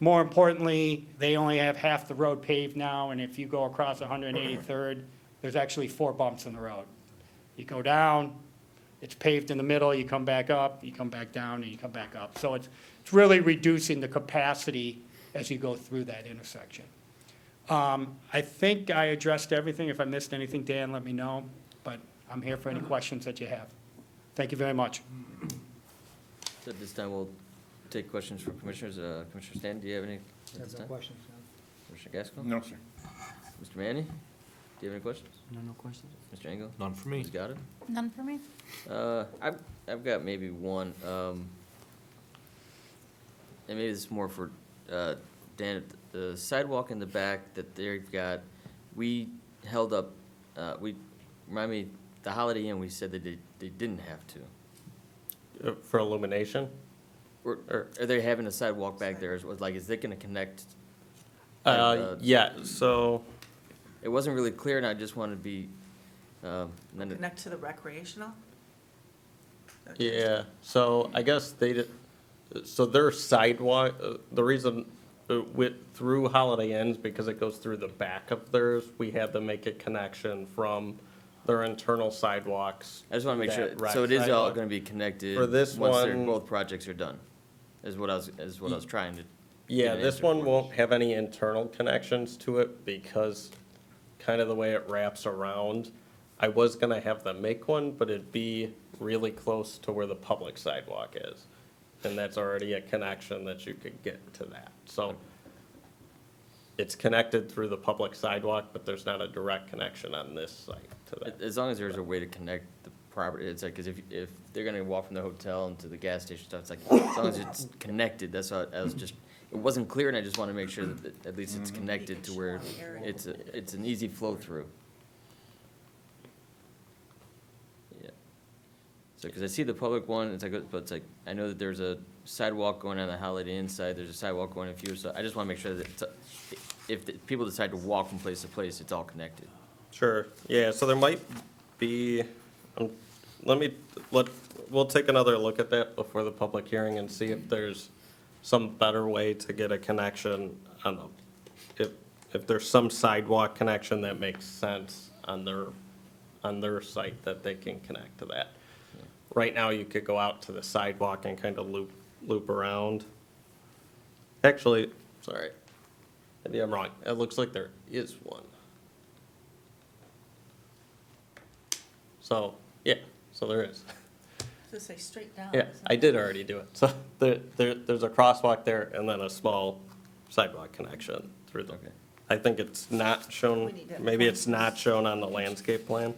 More importantly, they only have half the road paved now, and if you go across 183rd, there's actually 4 bumps in the road. You go down, it's paved in the middle, you come back up, you come back down, and you come back up. So it's really reducing the capacity as you go through that intersection. I think I addressed everything. If I missed anything, Dan, let me know, but I'm here for any questions that you have. Thank you very much. So at this time, we'll take questions from commissioners. Commissioner Stan, do you have any at this time? questions. Commissioner Gaskell? No, sir. Mr. Manny, do you have any questions? No questions? Mr. Engel? None for me. Ms. Goddard? None for me? I've got maybe one, and maybe this is more for Dan. The sidewalk in the back that they've got, we held up, remind me, the Holiday Inn, we said that they didn't have to. For illumination? Or are they having a sidewalk back there? Like, is it gonna connect? Yeah, so, It wasn't really clear, and I just wanted to be, and then it- Connect to the recreational? yeah, so I guess they did, so their sidewalk, the reason through Holiday Inns, because it goes through the back of theirs, we had to make a connection from their internal sidewalks. I just wanna make sure, that rec so it is all sidewalk. gonna be connected. For this once one- both projects are done, is what I was trying to. Yeah, get an this answer one for. won't have any internal connections to it because kind of the way it wraps around. I was gonna have them make one, but it'd be really close to where the public sidewalk is. And that's already a connection that you could get to that. So it's connected through the public sidewalk, but there's not a direct connection on this site to that. As long as there's a way to connect the property, it's like, cause if they're gonna walk from the hotel into the gas station stuff, it's like, as long as it's connected, that's how, I was just, it wasn't clear, and I just wanna make sure that at least it's connected to where it's an easy flow through. Yeah. So, cause I see the public one, it's like, but it's like, I know that there's a sidewalk going on the Holiday Inn side, there's a sidewalk going a few, so I just wanna make sure that if the people decide to walk from place to place, it's all connected. Sure, yeah, so there might be, we'll take another look at that before the public hearing and see if there's some better way to get a connection on if there's some sidewalk connection that makes sense on their site that they can connect to that. Right now, you could go out to the sidewalk and kind of loop around. Actually, sorry, maybe I'm wrong, it looks like there is one. So, yeah, so there is. So say straight down. Yeah, isn't I it? did already do it. So there's a crosswalk there and then a small sidewalk connection through the, Okay. I think it's not shown, We need to- maybe it's not shown on the landscape plan.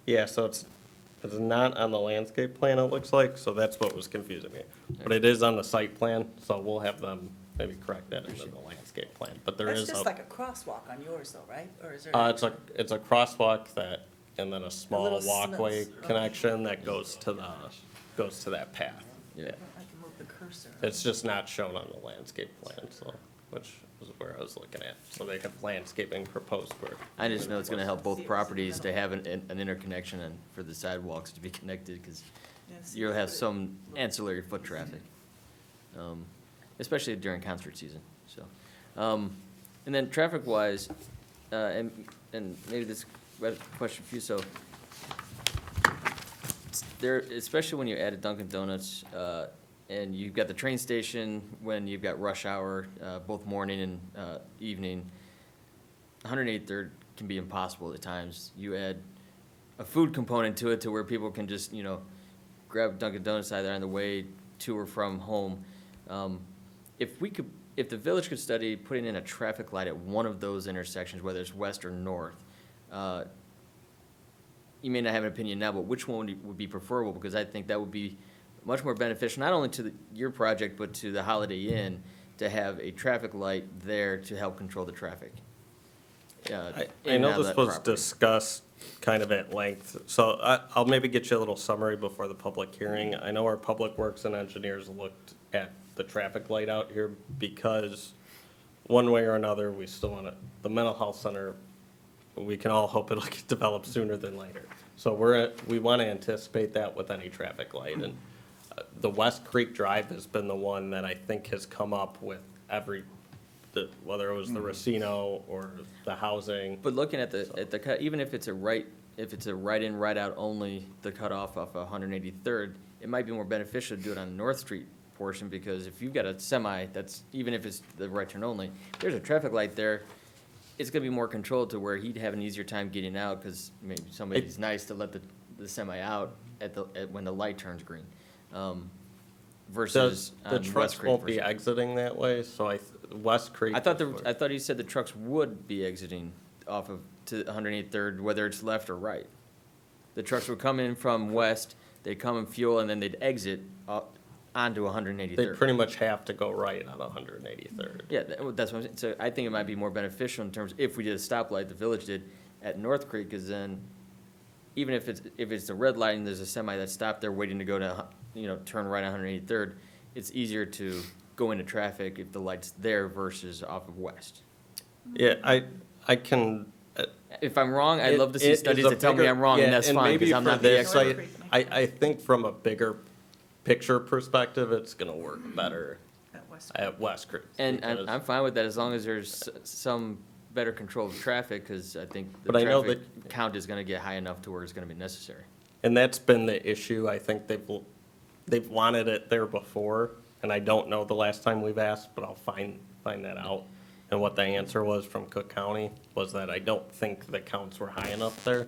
Yeah, so it's not on the landscape plan, it looks like, so that's what was confusing me. But it is on the site plan, so we'll have them maybe correct that into the landscape plan. But there That's is just a, like a crosswalk on yours though, right? Or is there? it's a crosswalk that, and then a small little walkway slits. connection that goes to that path. Yeah. I can move the cursor. It's just not shown on the landscape plan, so, which was where I was looking at. So they have landscaping proposed where, I just know it's gonna help both properties to have an interconnection and for the sidewalks to be connected, because Yes. you'll have some ancillary foot traffic, especially during concert season, so. And then traffic-wise, and maybe this question for you, so there, especially when you add a Dunkin' Donuts, and you've got the train station when you've got rush hour, both morning and evening, 183rd can be impossible at times. You add a food component to it to where people can just, grab Dunkin' Donuts either on the way to or from home. If the village could study putting in a traffic light at one of those intersections, whether it's west or north, you may not have an opinion now, but which one would be preferable? Because I think that would be much more beneficial, not only to your project, but to the Holiday Inn, to have a traffic light there to help control the traffic. I in and out know of this that was property. discussed kind of at length, so I'll maybe get you a little summary before the public hearing. I know our public works and engineers looked at the traffic light out here because one way or another, we still want to, the mental health center, we can all hope it'll get developed sooner than later. So we want to anticipate that with any traffic light. And the West Creek Drive has been the one that I think has come up with whether it was the Racino or the housing. But looking at the cut, even if it's a right in, right out only, the cutoff off 183rd, it might be more beneficial to do it on the North Street portion, because if you've got a semi that's, even if it's the right turn only, there's a traffic light there, it's gonna be more controlled to where he'd have an easier time getting out, because maybe somebody's nice to let the semi out when the light turns green. Versus The on trucks West Creek. won't be versus- exiting that way, so West Creek. I thought he said the trucks would be exiting off of to 183rd, whether it's left or right. The trucks would come in from west, they'd come and fuel, and then they'd exit onto They 183rd. pretty much have to go right on 183rd. Yeah, that's what I'm saying. So I think it might be more beneficial in terms, if we did a stoplight, the village did at North Creek, because then, even if it's a red light and there's a semi that's stopped there waiting to go to, turn right on 183rd, it's easier to go into traffic if the light's there versus off of west. Yeah, I can. If I'm wrong, I'd love to see It is studies a that tell me bigger- I'm wrong, yeah, and that's fine, maybe because I'm for not the this expert. site, I think from a bigger picture perspective, it's gonna work better at West Creek. And because- I'm fine with that, as long as there's some better control of traffic, because I think the But I know traffic count is gonna get high enough to where it's gonna be necessary. And that's been the issue. I think they've wanted it there before, and I don't know the last time we've asked, but I'll find that out. And what the answer was from Cook County was that I don't think the counts were high enough there.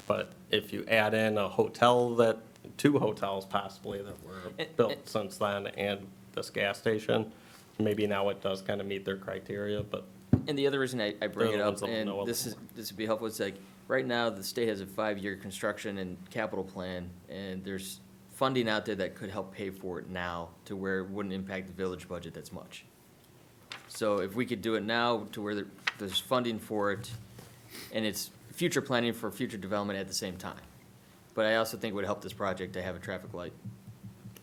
But if you add in a hotel two hotels possibly that were built since then, and this gas station, maybe now it does kind of meet their criteria, but And the other reason I bring They're it the up, ones that and know this would be helpful, it's like, right now, the state has a 5-year construction and capital plan, and there's funding out there that could help pay for it now, to where it wouldn't impact the village budget that's much. So if we could do it now to where there's funding for it, and it's future planning for future development at the same time. But I also think it would help this project to have a traffic light.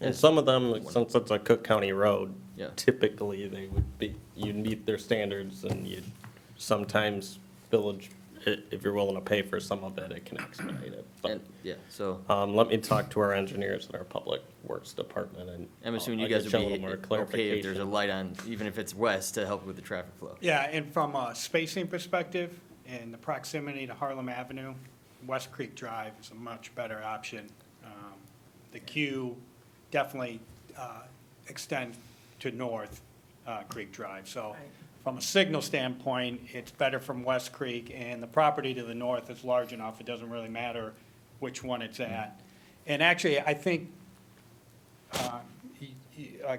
and some of them, since it's a Cook County road, Yeah. typically they would be, you'd meet their standards, and you'd sometimes village, if you're willing to pay for some of it, it can expedite it. But, And, yeah, so let me talk to our engineers in our public works department, and I'm assuming I'll you guys get would a be little more okay if there's a clarification. light on, even if it's west, to help with the traffic flow. Yeah, and from a spacing perspective and the proximity to Harlem Avenue, West Creek Drive is a much better option. The queue definitely extends to North Creek Drive. So Right. from a signal standpoint, it's better from West Creek, and the property to the north is large enough, it doesn't really matter which one it's at. And actually, I think,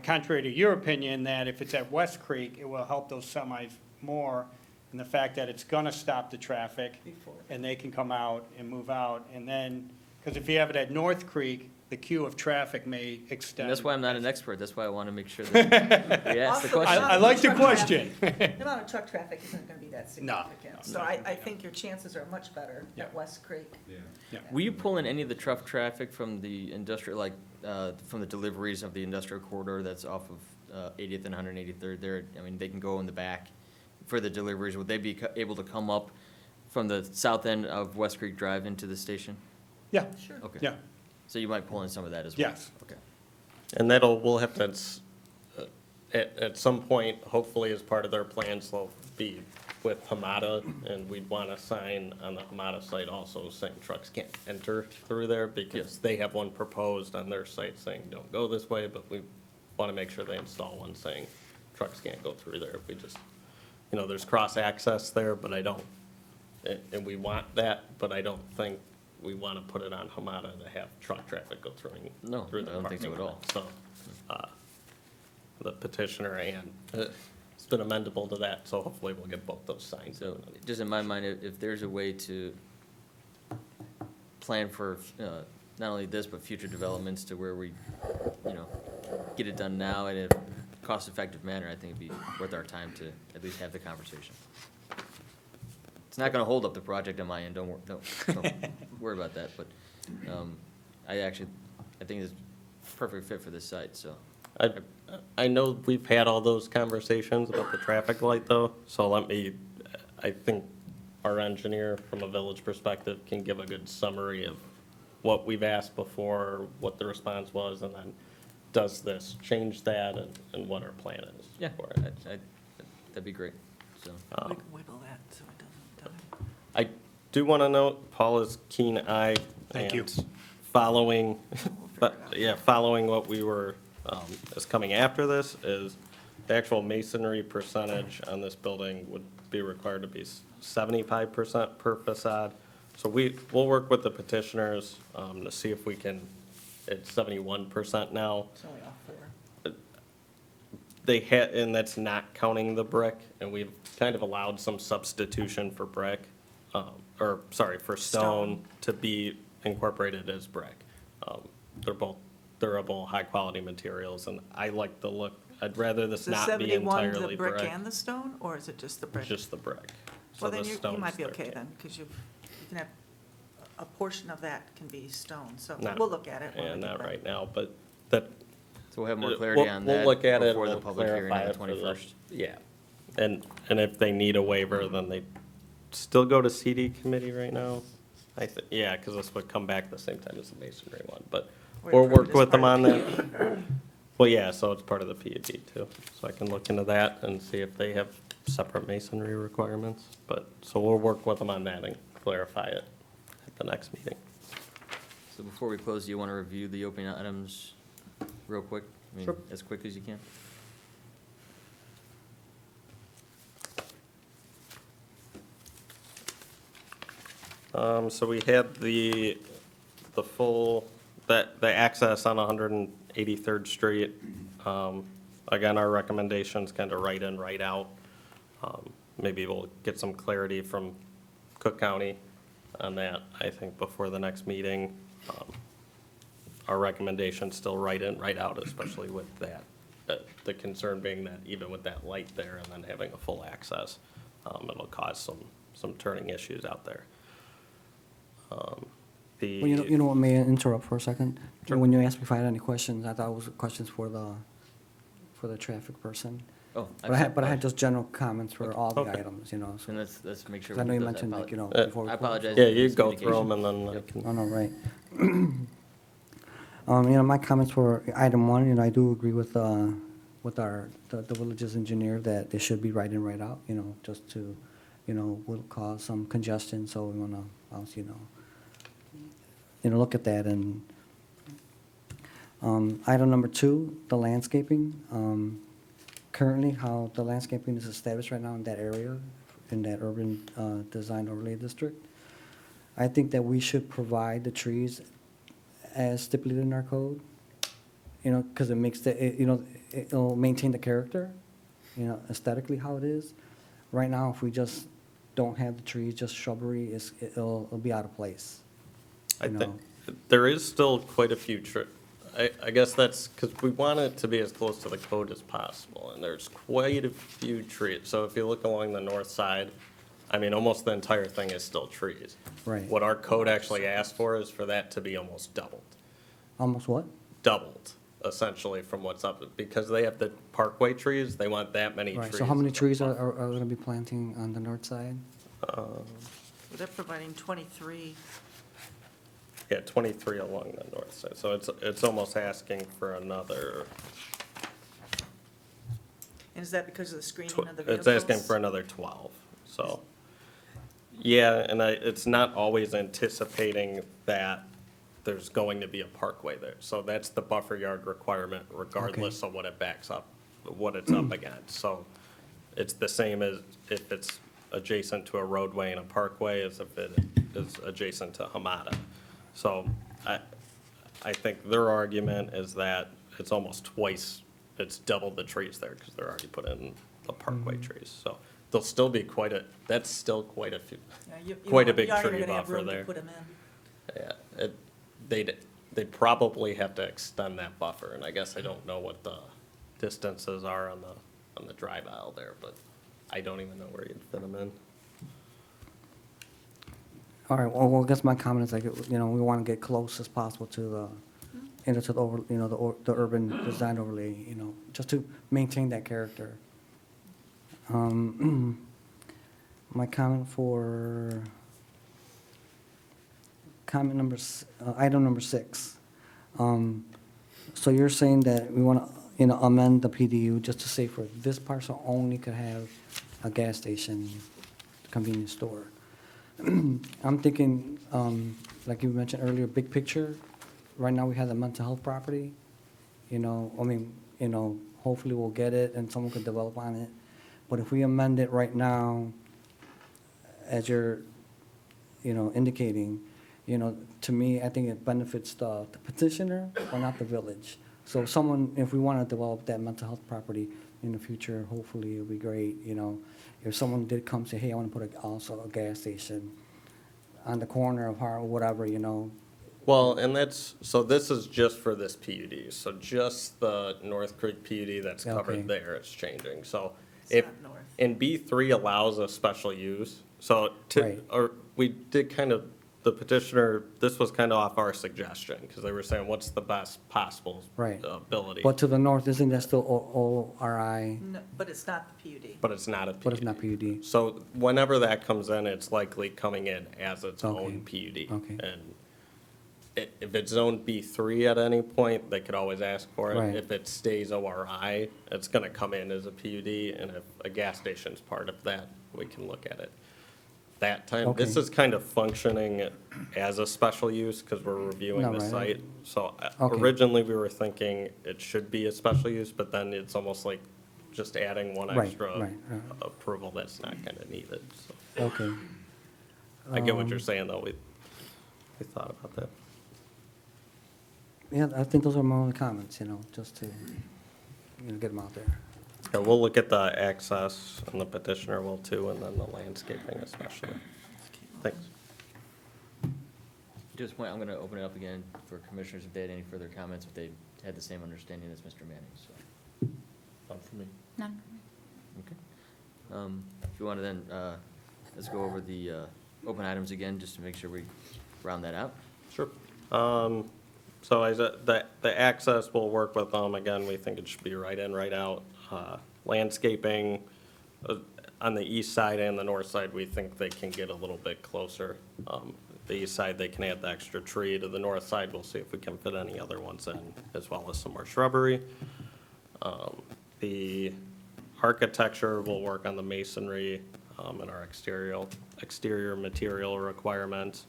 contrary to your opinion, that if it's at West Creek, it will help those semis more in the fact that it's gonna stop the traffic, Before. and they can come out and move out, and then, because if you have it at North Creek, the queue of traffic may extend. And that's why I'm not an expert, that's why I want to make sure that we ask the Also, question. I like the Truck question. The amount of truck traffic isn't gonna be that No. significant. So I think your chances are much better Yeah. at West Creek. Will you pull in any of the truck traffic from the industrial, like, from the deliveries of the industrial corridor that's off of 80th and 183rd there? I mean, they can go in the back for the deliveries. Would they be able to come up from the south end of West Creek Drive into the station? Yeah, Sure. Okay. yeah, So you might pull in some of that as well? yes. Okay. And we'll have to, at some point, hopefully as part of their plans, they'll be with Hamada, and we'd want a sign on the Hamada site also saying trucks can't enter through there, because they have one proposed on their site saying, don't go this way, but we want to make sure they install one saying trucks can't go through there. If we just, there's cross-access there, but I don't, and we want that, but I don't think we want to put it on Hamada to have truck traffic go through the No, I don't think so parking at all. lot. So, the petitioner and, it's been amendable to that, so hopefully we'll get both those signs. So, just in my mind, if there's a way to plan for, not only this, but future developments to where we, get it done now in a cost-effective manner, I think it'd be worth our time to at least have the conversation. It's not gonna hold up the project on my end, don't worry about that, but, I think it's a perfect fit for this site, so. I know we've had all those conversations about the traffic light though, so I think our engineer from a village perspective can give a good summary of what we've asked before, what the response was, and then does this change that and what our plan is Yeah, for it. that'd be great, so. We can wiggle that so it doesn't die. I do want to note, Paul is keen eye. Thank you. and Following, but, yeah, following what we were, is coming after this is the actual masonry percentage on this building would be required to be 75% per facade. So we'll work with the petitioners, to see if we can, it's 71% now. It's only off 4. They had, and that's not counting the brick, and we've kind of allowed some substitution for brick, or, sorry, for stone to be incorporated as brick. They're both durable, high-quality materials, and I like the look. I'd rather this Is the not be 71 entirely the brick brick. and the stone, or is it just the brick? Just the brick. So Well, then the you stone's might be there, okay too. then, because you can have, a portion of that can be stone, so Not- we'll look at it. when Yeah, we get not back. right now, but that, So we'll have more clarity on that We'll look at it, before the we'll public hearing on clarify the it for the- 21st. Yeah, and if they need a waiver, then they still go to CD committee right now? Yeah, because this would come back the same time as the masonry one, but Or we'll approve it work as with them part on of that. Well, yeah, so it's part of the PUD too, so I can look into that and see if they have separate masonry requirements. But, so we'll work with them on that and clarify it at the next meeting. So before we close, do you want to review the opening items real quick? I mean, Sure. as quick as you can? So we had the full, the access on 183rd Street. Again, our recommendations kind of right in, right out. Maybe we'll get some clarity from Cook County on that, I think, before the next meeting. Our recommendation's still right in, right out, especially with that. The concern being that even with that light there and then having a full access, it'll cause some turning issues out there. Well, you know what, may I interrupt for a second? Sure. When you asked me if I had any questions, I thought it was questions for the traffic person. Oh, But I had just general comments for all the Okay. items, you know, so. And let's make sure. 'Cause I know we you do that. mentioned, like, you know, Uh, before we I close. apologize. Yeah, you go through them and then I Yep. can. Oh, no, right. You know, my comments for item one, you know, I do agree with the village's engineer that they should be right in, right out, you know, just to, you know, will cause some congestion, so we wanna, also, you know, look at that. And item number two, the landscaping. Currently, how the landscaping is established right now in that area, in that urban design overlay district, I think that we should provide the trees as stipulated in our code, you know, because it makes it'll maintain the character, you know, aesthetically how it is. Right now, if we just don't have the trees, just shrubbery, it'll be out of place. I you think, know. there is still quite a few I guess that's, because we want it to be as close to the code as possible, and there's quite a few trees. So if you look along the north side, I mean, almost the entire thing is still trees. Right. What our code actually asks for is for that to be almost doubled. Almost what? Doubled, essentially, from what's up, because they have the parkway trees, they want that many trees. Right, so how many trees are gonna be planting on the north side? They're providing 23. Yeah, 23 along the north side, so it's almost asking for another, And is that because of the screening of the it's vehicles? asking for another 12, so. Yeah, and it's not always anticipating that there's going to be a parkway there. So that's the buffer yard requirement regardless of what it backs up, what it's up against. So it's the same as if it's adjacent to a roadway and a parkway as if it is adjacent to Hamada. So I think their argument is that it's almost twice, it's double the trees there because they're already put in the parkway trees. So there'll still be that's still quite a few, Yeah, you quite a won't- big you aren't tree even gonna have buffer room to there. put 'em in. Yeah, they'd probably have to extend that buffer, and I guess I don't know what the distances are on the drive aisle there, but I don't even know where you'd fit them in. All right, well, I guess my comment is like, you know, we want to get close as possible to the, you know, to the urban design overlay, you know, just to maintain that character. My comment for, item number 6. So you're saying that we want to, you know, amend the PDU just to say for this parcel only could have a gas station, convenience store? I'm thinking, like you mentioned earlier, big picture. Right now, we have the mental health property. You know, I mean, you know, hopefully we'll get it and someone could develop on it. But if we amend it right now, as you're, you know, indicating, you know, to me, I think it benefits the petitioner or not the village. So if someone, if we want to develop that mental health property in the future, hopefully it'll be great, you know. If someone did come say, hey, I want to put also a gas station on the corner of Har, or whatever, you know. Well, and that's, so this is just for this PUD, so just the North Creek PUD that's Okay. covered there is changing, so It's if, not north. and B3 allows a special use, so to, Right. or, we did kind of, the petitioner, this was kind of off our suggestion, because they were saying, what's the best possible Right. ability? But to the north, isn't that still ORI, No, but it's not the PUD. But it's not a PUD. but it's not PUD? So whenever that comes in, it's likely coming in as its Okay. own PUD. Okay. And if it's zoned B3 at any point, they could always ask for it. Right. If it stays ORI, it's gonna come in as a PUD, and if a gas station's part of that, we can look at it. That time, this Okay. is kind of functioning as a special use, because we're reviewing No, the right. site. So Okay. originally, we were thinking it should be a special use, but then it's almost like just adding one Right, extra right, approval that's not kind of needed, so. Okay. I get what you're saying, though, we thought about that. Yeah, I think those are my only comments, you know, just to, you know, get them out there. Yeah, we'll look at the access, and the petitioner will too, and then the landscaping especially. Thanks. Just point, I'm going to open it up again for commissioners if they had any further comments, if they had the same understanding as Mr. Manning, so. None for me. None. Okay. If you want to then, let's go over the open items again, just to make sure we round that out. Sure. So as the access, we'll work with them. Again, we think it should be right in, right out. Landscaping, on the east side and the north side, we think they can get a little bit closer. The east side, they can add the extra tree. To the north side, we'll see if we can fit any other ones in, as well as some more shrubbery. The architecture, we'll work on the masonry and our exterior material requirements.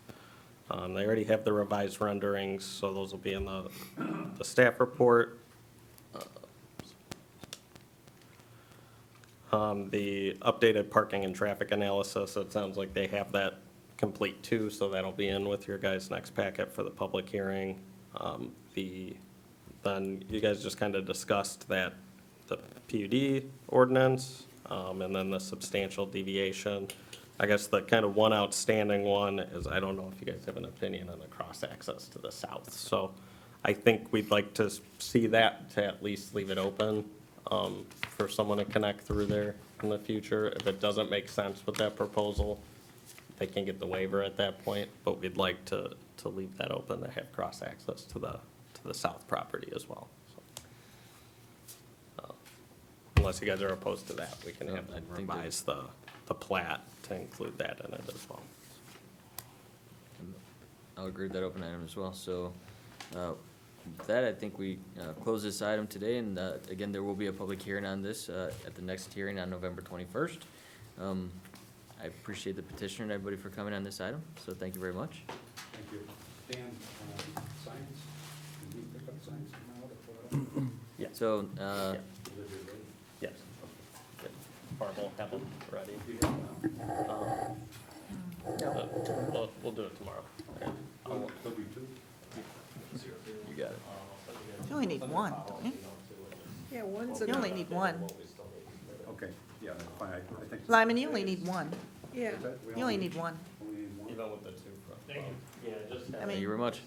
They already have the revised renderings, so those will be in the staff report. The updated parking and traffic analysis, it sounds like they have that complete too, so that'll be in with your guys' next packet for the public hearing. Then you guys just kind of discussed that, the PUD ordinance, and then the substantial deviation. I guess the kind of one outstanding one is, I don't know if you guys have an opinion on the cross-access to the south. So I think we'd like to see that, to at least leave it open for someone to connect through there in the future. If it doesn't make sense with that proposal, they can get the waiver at that point, but we'd like to leave that open, to have cross-access to the south property as well. So, unless you guys are opposed to that, we can have them I think that- revise the plat to include that in it as well. I'll agree with that open item as well. So with that, I think we close this item today, and again, there will be a public hearing on this at the next hearing on November 21st. I appreciate the petitioner and everybody for coming on this item, so thank you very much. Thank you. Dan, signs, can we pick up signs now to put up? Yeah. So, Yes. Barb will have them ready. We'll do it tomorrow. you got it. You only need one, don't you? Yeah, one's You only enough. need one. Okay, yeah, that's fine, I think. Lyman, you only need one. Yeah. You only need one. Only need one? Even with the two front. Thank you. Yeah, just I Thank you mean, very much.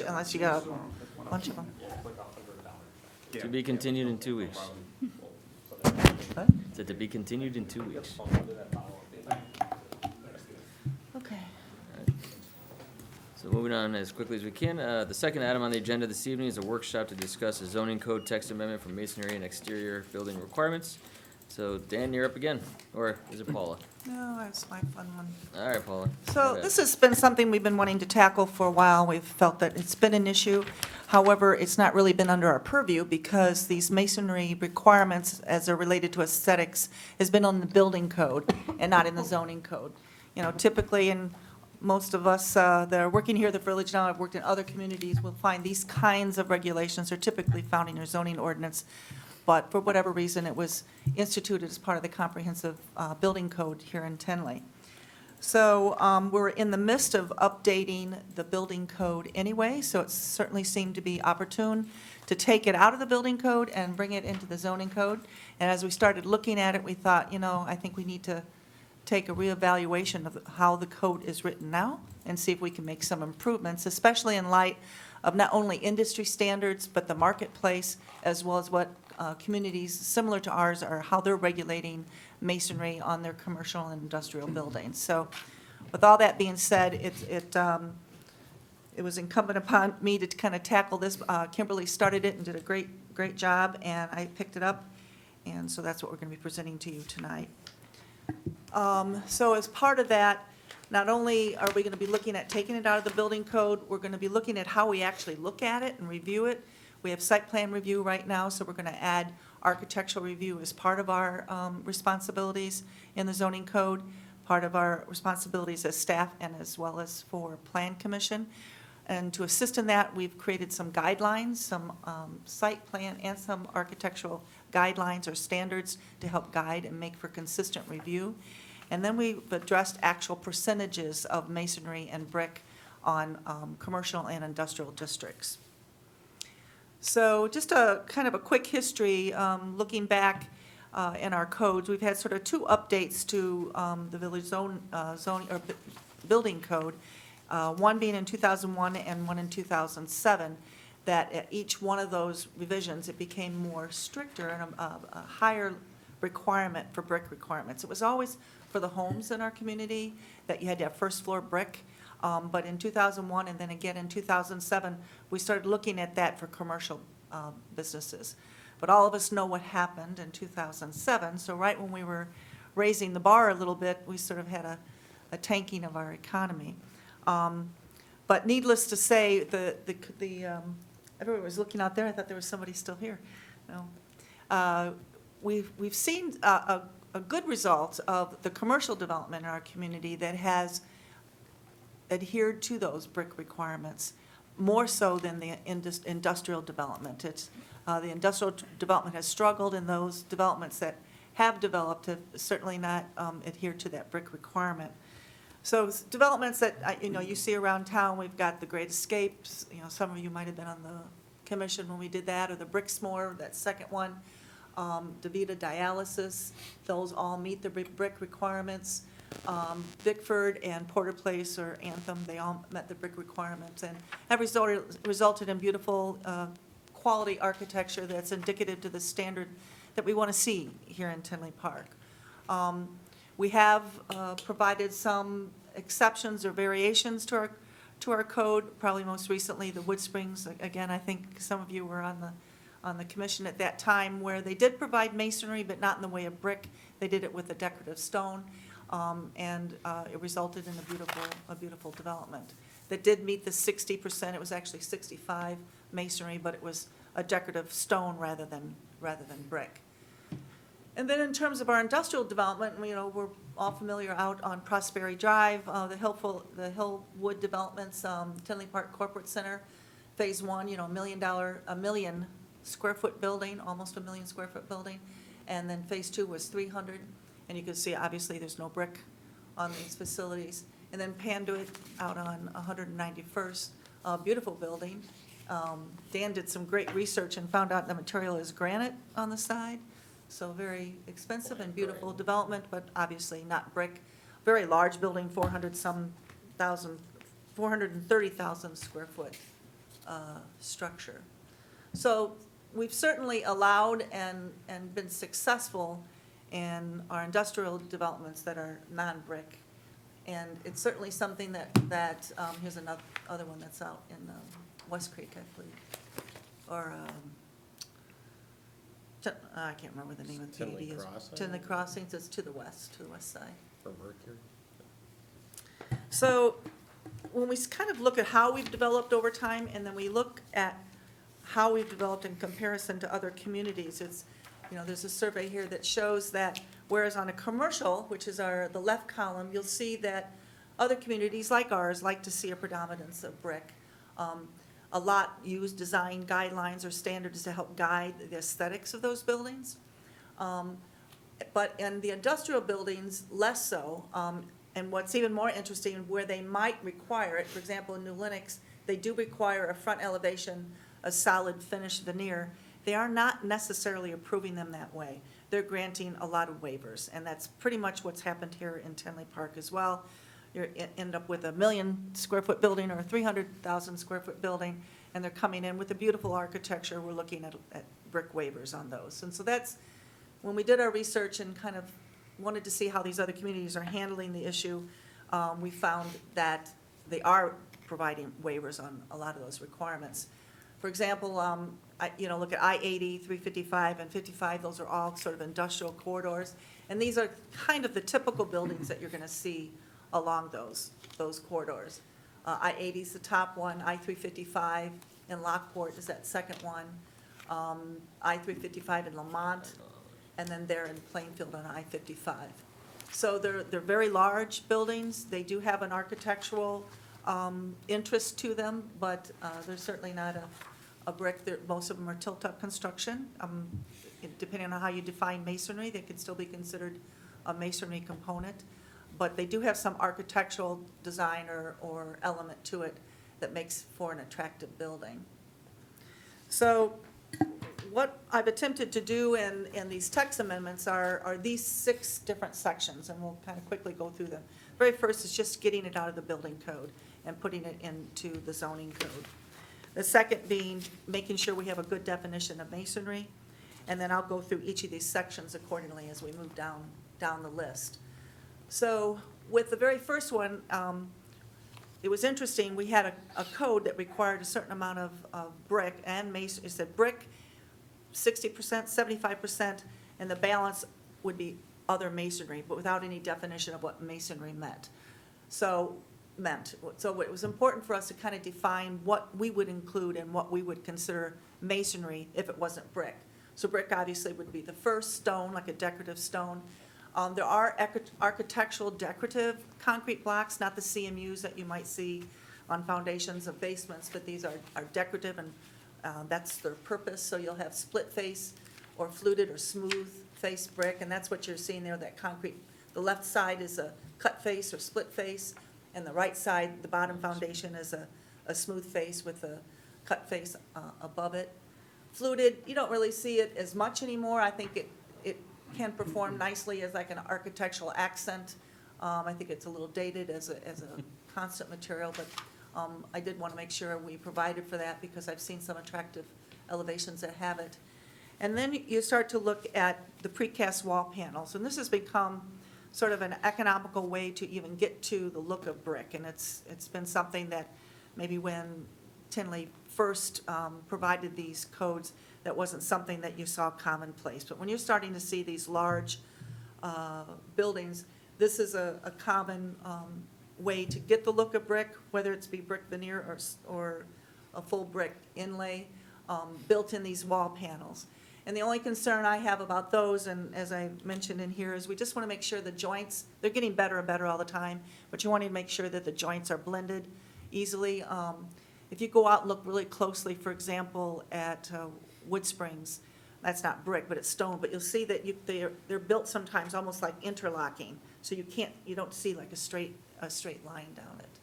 unless you got a bunch of them. To be continued in 2 weeks. What? Said to be continued in 2 weeks. Okay. So moving on as quickly as we can, the second item on the agenda this evening is a workshop to discuss a zoning code text amendment for masonry and exterior building requirements. So Dan, you're up again, or is it Paula? No, that's my fun one. All right, Paula. So go ahead. this has been something we've been wanting to tackle for a while. We've felt that it's been an issue. However, it's not really been under our purview because these masonry requirements as they're related to aesthetics has been on the building code and not in the zoning code. You know, typically, and most of us that are working here at the village now, I've worked in other communities, will find these kinds of regulations are typically found in your zoning ordinance. But for whatever reason, it was instituted as part of the comprehensive building code here in Tenley. So we're in the midst of updating the building code anyway, so it certainly seemed to be opportune to take it out of the building code and bring it into the zoning code. And as we started looking at it, we thought, you know, I think we need to take a reevaluation of how the code is written now and see if we can make some improvements, especially in light of not only industry standards, but the marketplace, as well as what communities similar to ours are, how they're regulating masonry on their commercial and industrial buildings. So with all that being said, it was incumbent upon me to kind of tackle this. Kimberly started it and did a great job, and I picked it up. And so that's what we're going to be presenting to you tonight. So as part of that, not only are we going to be looking at taking it out of the building code, we're going to be looking at how we actually look at it and review it. We have site plan review right now, so we're going to add architectural review as part of our responsibilities in the zoning code, part of our responsibilities as staff and as well as for plan commission. And to assist in that, we've created some guidelines, some site plan and some architectural guidelines or standards to help guide and make for consistent review. And then we've addressed actual percentages of masonry and brick on commercial and industrial districts. So just a kind of a quick history, looking back in our codes, we've had sort of two updates to the village building code, one being in 2001 and one in 2007, that at each one of those revisions, it became more stricter and a higher requirement for brick requirements. It was always for the homes in our community that you had to have first floor brick. But in 2001 and then again in 2007, we started looking at that for commercial businesses. But all of us know what happened in 2007. So right when we were raising the bar a little bit, we sort of had a tanking of our economy. But needless to say, everyone was looking out there. I thought there was somebody still here. No. We've seen a good result of the commercial development in our community that has adhered to those brick requirements, more so than the industrial development. The industrial development has struggled, and those developments that have developed have certainly not adhered to that brick requirement. So developments that you see around town, we've got the Great Escapes. Some of you might have been on the commission when we did that, or the Bricksmore, that second one. DaVita Dialysis, those all meet the brick requirements. Bickford and Porter Place or Anthem, they all met the brick requirements and have resulted in beautiful quality architecture that's indicative to the standard that we want to see here in Tinley Park. We have provided some exceptions or variations to our code, probably most recently the Wood Springs. Again, I think some of you were on the commission at that time, where they did provide masonry, but not in the way of brick. They did it with a decorative stone. And it resulted in a beautiful development that did meet the 60%. It was actually 65 masonry, but it was a decorative stone rather than brick. And then in terms of our industrial development, we're all familiar out on Prosperity Drive, the Hillwood developments, Tinley Park Corporate Center, Phase 1, a million square foot building, almost a million square foot building, and then Phase 2 was 300. And you can see, obviously, there's no brick on these facilities. And then Panduit out on 191st, a beautiful building. Dan did some great research and found out the material is granite on the side. So very expensive and beautiful development, but obviously not brick. Very large building, 430,000 square foot structure. So we've certainly allowed and been successful in our industrial developments that are non-brick. And it's certainly something that here's other one that's out in West Creek, I believe. Or I can't remember the name of the Tinley community is. Crossing? Tinley Crossings, it's to the west side. For Mercury? So when we kind of look at how we've developed over time, and then we look at how we've developed in comparison to other communities, it's, there's a survey here that shows that whereas on a commercial, which is the left column, you'll see that other communities like ours like to see a predominance of brick. A lot use design guidelines or standards to help guide the aesthetics of those buildings. But in the industrial buildings, less so. And what's even more interesting, where they might require it, for example, in New Lenox, they do require a front elevation, a solid finish veneer. They are not necessarily approving them that way. They're granting a lot of waivers, and that's pretty much what's happened here in Tinley Park as well. You end up with a 1 million square foot building or a 300,000 square foot building, and they're coming in with a beautiful architecture. We're looking at brick waivers on those. And so that's, when we did our research and kind of wanted to see how these other communities are handling the issue, we found that they are providing waivers on a lot of those requirements. For example, look at I-80, 355, and 55, those are all sort of industrial corridors. And these are kind of the typical buildings that you're going to see along those corridors. I-80 is the top one, I-355 in Lockport is that second one, I-355 in Lamont, and then they're in Plainfield on I-55. So they're very large buildings. They do have an architectural interest to them, but they're certainly not a brick. Most of them are tilt-up construction. Depending on how you define masonry, they could still be considered a masonry component. But they do have some architectural design or element to it that makes for an attractive building. So what I've attempted to do in these text amendments are these 6 different sections, and we'll kind of quickly go through them. Very first is just getting it out of the building code and putting it into the zoning code. The second being making sure we have a good definition of masonry, and then I'll go through each of these sections accordingly as we move down the list. So with the very first one, it was interesting, we had a code that required a certain amount of brick and masonry. It said brick, 60%, 75%, and the balance would be other masonry, but without any definition of what masonry meant. So it was important for us to kind of define what we would include and what we would consider masonry if it wasn't brick. So brick obviously would be the first stone, like a decorative stone. There are architectural decorative concrete blocks, not the CMUs that you might see on foundations of basements, but these are decorative, and that's their purpose. So you'll have split face or fluted or smooth face brick, and that's what you're seeing there, that concrete. The left side is a cut face or split face, and the right side, the bottom foundation, is a smooth face with a cut face above it. Fluted, you don't really see it as much anymore. I think it can perform nicely as like an architectural accent. I think it's a little dated as a constant material, but I did want to make sure we provided for that because I've seen some attractive elevations that have it. And then you start to look at the precast wall panels, and this has become sort of an economical way to even get to the look of brick, and it's been something that maybe when Tinley first provided these codes, that wasn't something that you saw commonplace. But when you're starting to see these large buildings, this is a common way to get the look of brick, whether it's be brick veneer or a full brick inlay built in these wall panels. And the only concern I have about those, and as I mentioned in here, is we just want to make sure the joints, they're getting better and better all the time, but you want to make sure that the joints are blended easily. If you go out and look really closely, for example, at Wood Springs, that's not brick, but it's stone, but you'll see that they're built sometimes almost like interlocking, so you don't see like a straight line down it.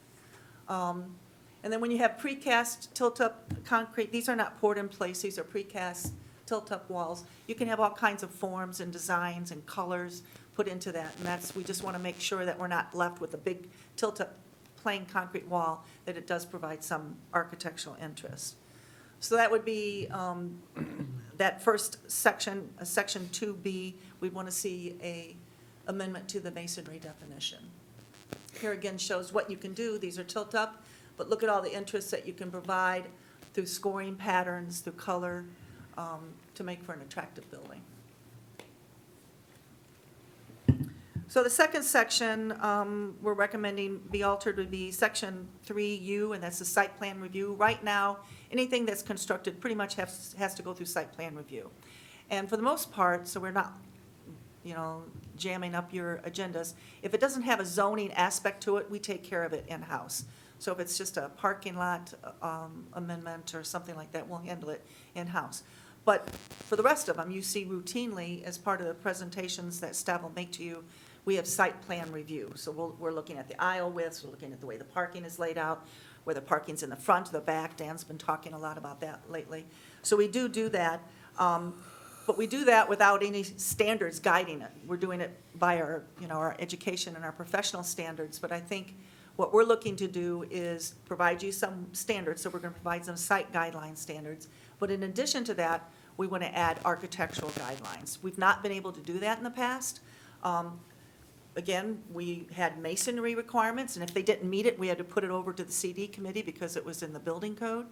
And then when you have precast tilt-up concrete, these are not poured in place, these are precast tilt-up walls. You can have all kinds of forms and designs and colors put into that, and we just want to make sure that we're not left with a big tilt-up plain concrete wall, that it does provide some architectural interest. So that would be that first section, section 2B, we want to see a amendment to the masonry definition. Here again shows what you can do. These are tilt-up, but look at all the interests that you can provide through scoring patterns, through color, to make for an attractive building. So the second section we're recommending be altered would be section 3U, and that's the site plan review. Right now, anything that's constructed pretty much has to go through site plan review. And for the most part, so we're not, jamming up your agendas, if it doesn't have a zoning aspect to it, we take care of it in-house. So if it's just a parking lot amendment or something like that, we'll handle it in-house. But for the rest of them, you see routinely, as part of the presentations that staff will make to you, we have site plan review. So we're looking at the aisle widths, we're looking at the way the parking is laid out, whether parking's in the front or the back. Dan's been talking a lot about that lately. So we do that, but we do that without any standards guiding it. We're doing it by our, our education and our professional standards. But I think what we're looking to do is provide you some standards, so we're going to provide some site guideline standards. But in addition to that, we want to add architectural guidelines. We've not been able to do that in the past. Again, we had masonry requirements, and if they didn't meet it, we had to put it over to the CD committee because it was in the building code.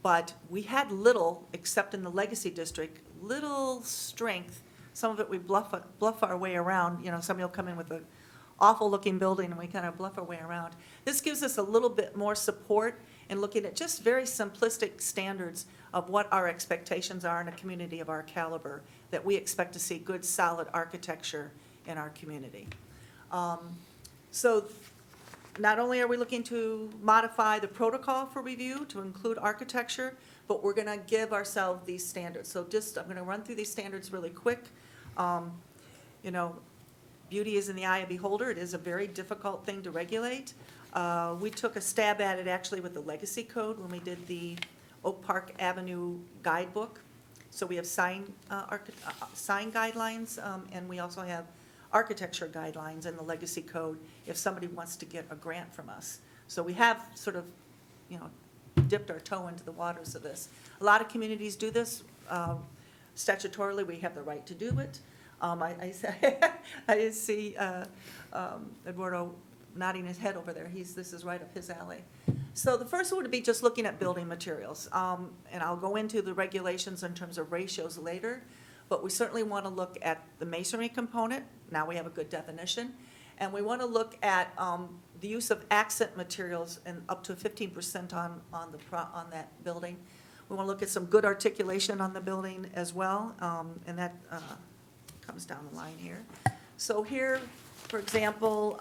But we had little, except in the legacy district, little strength. Some of it we bluff our way around. Somebody will come in with an awful-looking building, and we kind of bluff our way around. This gives us a little bit more support in looking at just very simplistic standards of what our expectations are in a community of our caliber, that we expect to see good, solid architecture in our community. So not only are we looking to modify the protocol for review to include architecture, but we're going to give ourselves these standards. So I'm going to run through these standards really quick. Beauty is in the eye of the beholder. It is a very difficult thing to regulate. We took a stab at it actually with the legacy code when we did the Oak Park Avenue guidebook. So we have sign guidelines, and we also have architecture guidelines in the legacy code if somebody wants to get a grant from us. So we have sort of, dipped our toe into the waters of this. A lot of communities do this. Statutorily, we have the right to do it. I see Eduardo nodding his head over there. This is right up his alley. So the first one would be just looking at building materials. And I'll go into the regulations in terms of ratios later, but we certainly want to look at the masonry component. Now we have a good definition. And we want to look at the use of accent materials and up to 15% on that building. We want to look at some good articulation on the building as well, and that comes down the line here. So here, for example,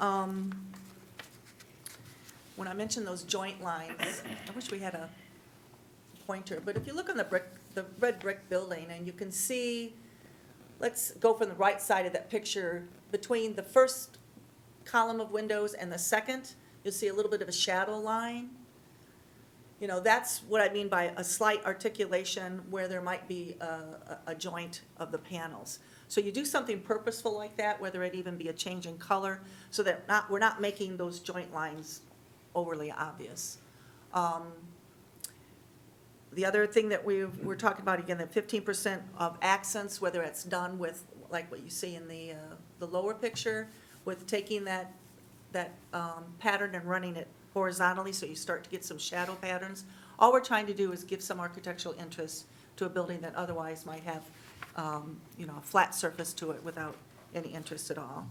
when I mentioned those joint lines, I wish we had a pointer, but if you look on the red brick building, and you can see, let's go from the right side of that picture, between the first column of windows and the second, you'll see a little bit of a shadow line. That's what I mean by a slight articulation where there might be a joint of the panels. So you do something purposeful like that, whether it even be a change in color, so that we're not making those joint lines overly obvious. The other thing that we're talking about, again, that 15% of accents, whether it's done with, like what you see in the lower picture, with taking that pattern and running it horizontally, so you start to get some shadow patterns. All we're trying to do is give some architectural interest to a building that otherwise might have, a flat surface to it without any interest at all.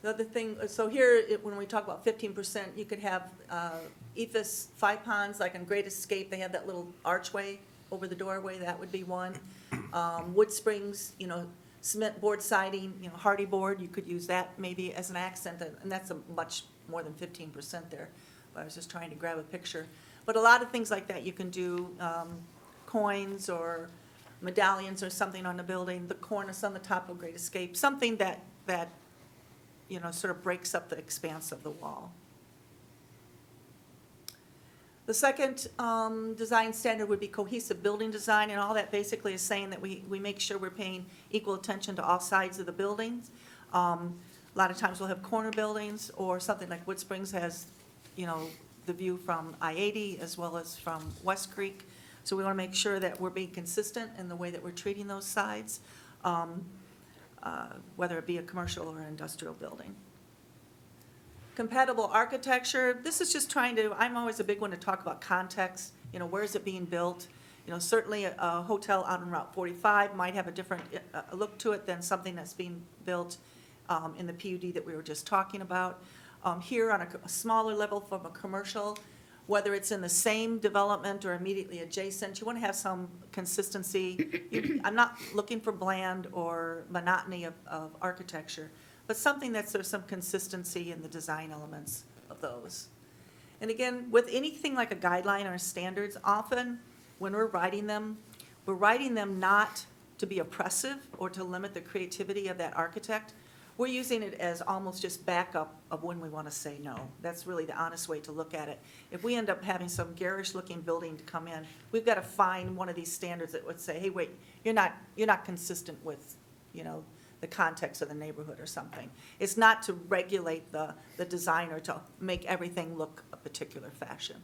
The other thing, so here, when we talk about 15%, you could have ephes 5 ponds, like on Great Escape, they have that little archway over the doorway, that would be one. Wood springs, cement board siding, hardy board, you could use that maybe as an accent, and that's a much more than 15% there. But I was just trying to grab a picture. But a lot of things like that you can do, coins or medallions or something on the building, the cornice on the top of Great Escape, something that sort of breaks up the expanse of the wall. The second design standard would be cohesive building design, and all that basically is saying that we make sure we're paying equal attention to all sides of the buildings. A lot of times we'll have corner buildings, or something like Wood Springs has, the view from I-80 as well as from West Creek. So we want to make sure that we're being consistent in the way that we're treating those sides, whether it be a commercial or an industrial building. Compatible architecture, this is just trying to, I'm always a big one to talk about context, you know, where is it being built? You know, certainly a hotel out on Route 45 might have a different look to it than something that's being built in the PUD that we were just talking about. Here on a smaller level from a commercial, whether it's in the same development or immediately adjacent, you want to have some consistency. I'm not looking for bland or monotony of architecture, but something that's, there's some consistency in the design elements of those. And again, with anything like a guideline or standards, often when we're writing them not to be oppressive or to limit the creativity of that architect. We're using it as almost just backup of when we want to say no. That's really the honest way to look at it. If we end up having some garish-looking building to come in, we've got to find one of these standards that would say, hey, wait, you're not consistent with, you know, the context of the neighborhood or something. It's not to regulate the design or to make everything look a particular fashion.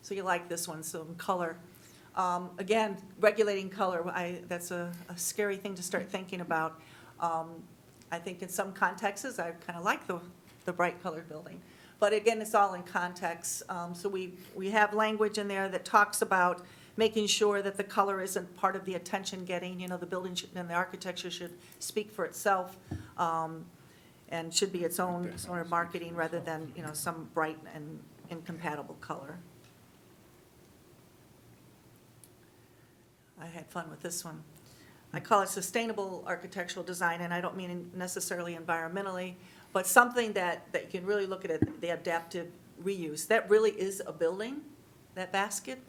So you like this one, some color. Again, regulating color, that's a scary thing to start thinking about. I think in some contexts, I kind of like the bright colored building. But again, it's all in context. So we have language in there that talks about making sure that the color isn't part of the attention getting. You know, the building and the architecture should speak for itself and should be its own sort of marketing rather than, you know, some bright and incompatible color. I had fun with this one. I call it sustainable architectural design, and I don't mean necessarily environmentally, but something that you can really look at it, the adaptive reuse. That really is a building, that basket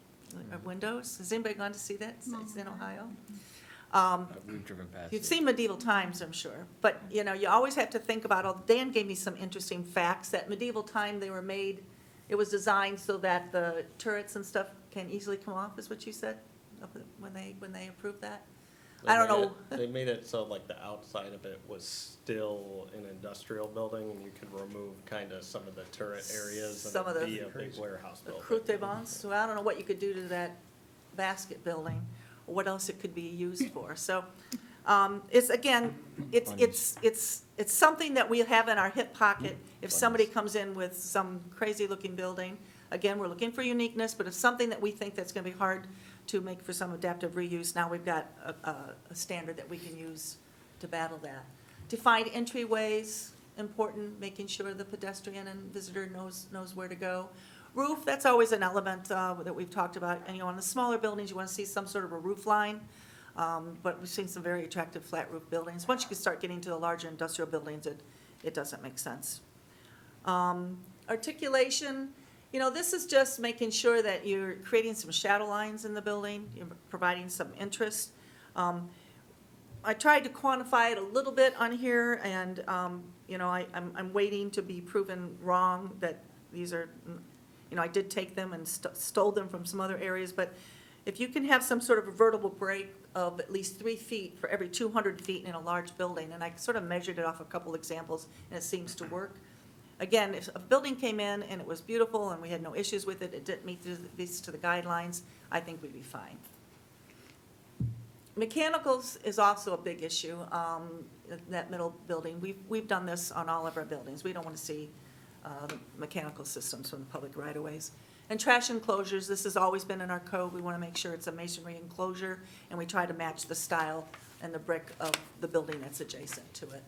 of windows. Has anybody gone to see that? It's in Ohio. We've driven past You've it. seen medieval times, I'm sure, but, you know, you always have to think about, Dan gave me some interesting facts, that medieval time they were made, it was designed so that the turrets and stuff can easily come off, is what you said, when they approved that? I don't know. They made it so like the outside of it was still an industrial building, and you could remove kind of some of the turret areas, Some and of it'd the- be a big warehouse The building. croûte de vents, so I don't know what you could do to that basket building, or what else it could be used for. So, it's, again, it's something that we have in our hip pocket. If somebody comes in with some crazy-looking building, again, we're looking for uniqueness, but if something that we think that's gonna be hard to make for some adaptive reuse, now we've got a standard that we can use to battle that. Defined entryways, important, making sure the pedestrian and visitor knows where to go. Roof, that's always an element that we've talked about. And, you know, on the smaller buildings, you want to see some sort of a roof line. But we've seen some very attractive flat roof buildings. Once you can start getting to the larger industrial buildings, it doesn't make sense. Articulation, you know, this is just making sure that you're creating some shadow lines in the building, you're providing some interest. I tried to quantify it a little bit on here, and, you know, I'm waiting to be proven wrong that these are, you know, I did take them and stole them from some other areas, but if you can have some sort of a vertical break of at least 3 feet for every 200 feet in a large building, and I sort of measured it off a couple examples, and it seems to work. Again, if a building came in and it was beautiful and we had no issues with it, it didn't meet these to the guidelines, I think we'd be fine. Mechanicals is also a big issue, that middle building. We've done this on all of our buildings. We don't want to see the mechanical systems from the public right-of-ways. And trash enclosures, this has always been in our code. We want to make sure it's a masonry enclosure, and we try to match the style and the brick of the building that's adjacent to it.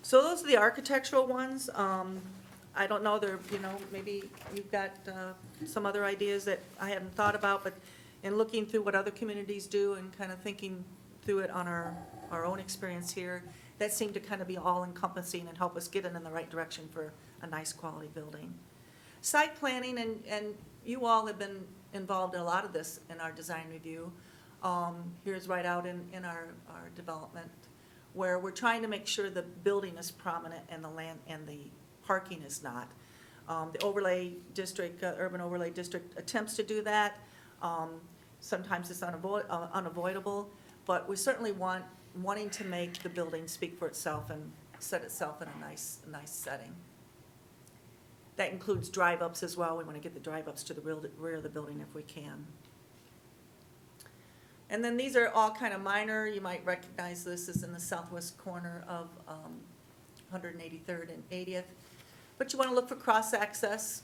So those are the architectural ones. I don't know, you know, maybe you've got some other ideas that I haven't thought about, but in looking through what other communities do and kind of thinking through it on our own experience here, that seemed to kind of be all-encompassing and help us get it in the right direction for a nice quality building. Site planning, and you all have been involved in a lot of this in our design review. Here's right out in our development, where we're trying to make sure the building is prominent and the land and the parking is not. The overlay district, urban overlay district attempts to do that. Sometimes it's unavoidable, but we certainly wanting to make the building speak for itself and set itself in a nice setting. That includes drive-ups as well. We want to get the drive-ups to the rear of the building if we can. And then these are all kind of minor. You might recognize this as in the southwest corner of 183rd and 80th. But you want to look for cross-access.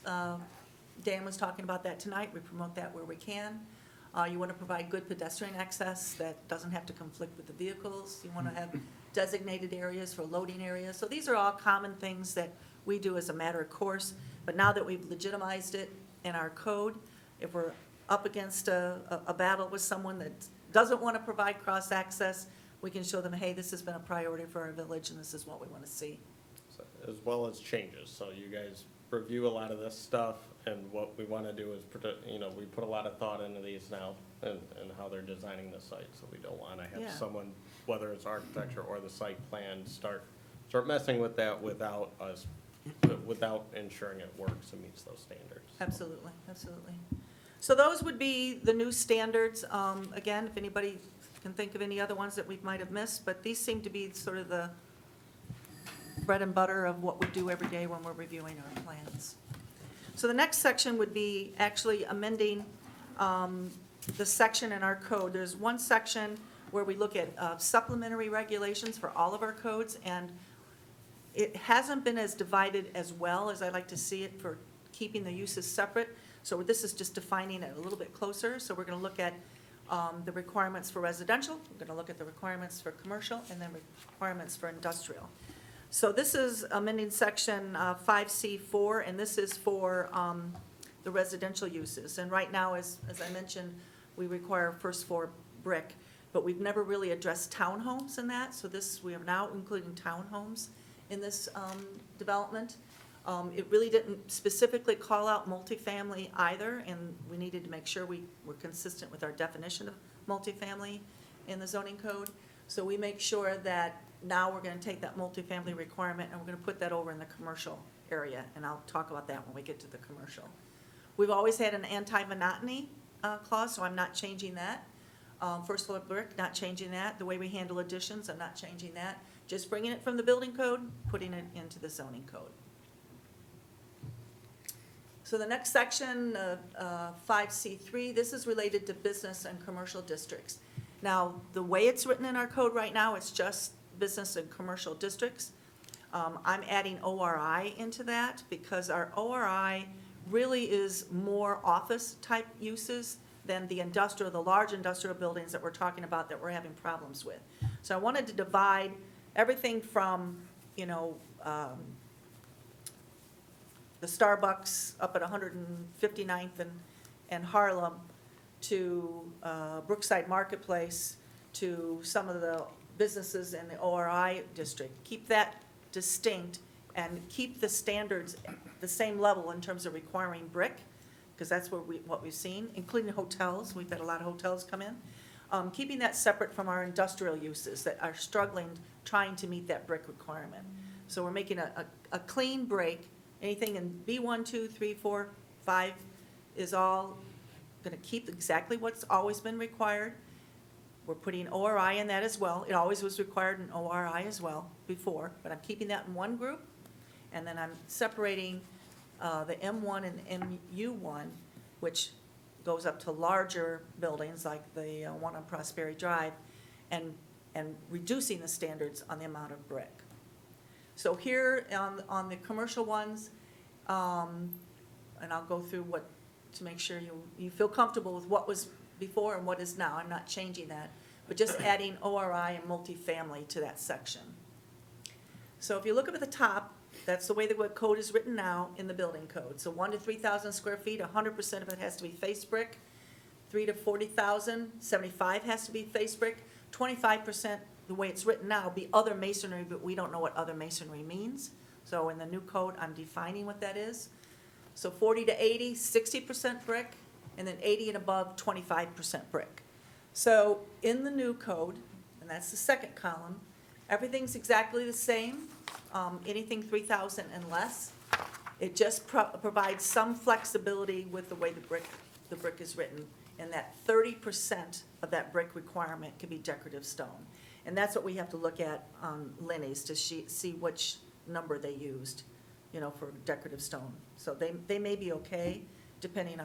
Dan was talking about that tonight. We promote that where we can. You want to provide good pedestrian access that doesn't have to conflict with the vehicles. You want to have designated areas for loading areas. So these are all common things that we do as a matter of course. But now that we've legitimized it in our code, if we're up against a battle with someone that doesn't want to provide cross-access, we can show them, hey, this has been a priority for our village and this is what we want to see. So, as well as changes. So you guys review a lot of this stuff, and what we want to do is, we put a lot of thought into these now and how they're designing the site. So we don't want to Yeah. have someone, whether it's architecture or the site plan, start messing with that without ensuring it works and meets those standards. Absolutely, absolutely. So those would be the new standards. Again, if anybody can think of any other ones that we might have missed, but these seem to be sort of the bread and butter of what we do every day when we're reviewing our plans. So the next section would be actually amending the section in our code. There's one section where we look at supplementary regulations for all of our codes, and it hasn't been as divided as well as I'd like to see it for keeping the uses separate. So this is just defining it a little bit closer. So we're going to look at the requirements for residential, we're going to look at the requirements for commercial, and then requirements for industrial. So this is amending section 5C4, and this is for the residential uses. And right now, as I mentioned, we require first floor brick, but we've never really addressed townhomes in that. So we are now including townhomes in this development. It really didn't specifically call out multifamily either, and we needed to make sure we were consistent with our definition of multifamily in the zoning code. So we make sure that now we're gonna take that multifamily requirement and we're gonna put that over in the commercial area, and I'll talk about that when we get to the commercial. We've always had an anti-monotony clause, so I'm not changing that. First floor brick, not changing that. The way we handle additions, I'm not changing that. Just bringing it from the building code, putting it into the zoning code. So the next section, 5C3, this is related to business and commercial districts. Now, the way it's written in our code right now, it's just business and commercial districts. I'm adding ORI into that because our ORI really is more office-type uses than the industrial, the large industrial buildings that we're talking about that we're having problems with. So I wanted to divide everything from, the Starbucks up at 159th and Harlem to Brookside Marketplace to some of the businesses in the ORI district. Keep that distinct and keep the standards the same level in terms of requiring brick, because that's what we've seen, including hotels. We've had a lot of hotels come in. Keeping that separate from our industrial uses that are struggling, trying to meet that brick requirement. So we're making a clean break. Anything in B1, 2, 3, 4, 5 is all going to keep exactly what's always been required. We're putting ORI in that as well. It always was required in ORI as well before, but I'm keeping that in one group. And then I'm separating the M1 and MU1, which goes up to larger buildings like the one on Prosperity Drive, and reducing the standards on the amount of brick. So here on the commercial ones, and I'll go through to make sure you feel comfortable with what was before and what is now. I'm not changing that, but just adding ORI and multifamily to that section. So if you look up at the top, that's the way the code is written now in the building code. So 1 to 3,000 square feet, 100% of it has to be face brick. 3 to 40,000, 75 has to be face brick. 25%, the way it's written now, be other masonry, but we don't know what other masonry means. So in the new code, I'm defining what that is. So 40 to 80, 60% brick, and then 80 and above, 25% brick. So in the new code, and that's the second column, everything's exactly the same, anything 3,000 and less. It just provides some flexibility with the way the brick is written, and that 30% of that brick requirement can be decorative stone. And that's what we have to look at on Lenny's to see which number they used, for decorative stone. So they may be okay, depending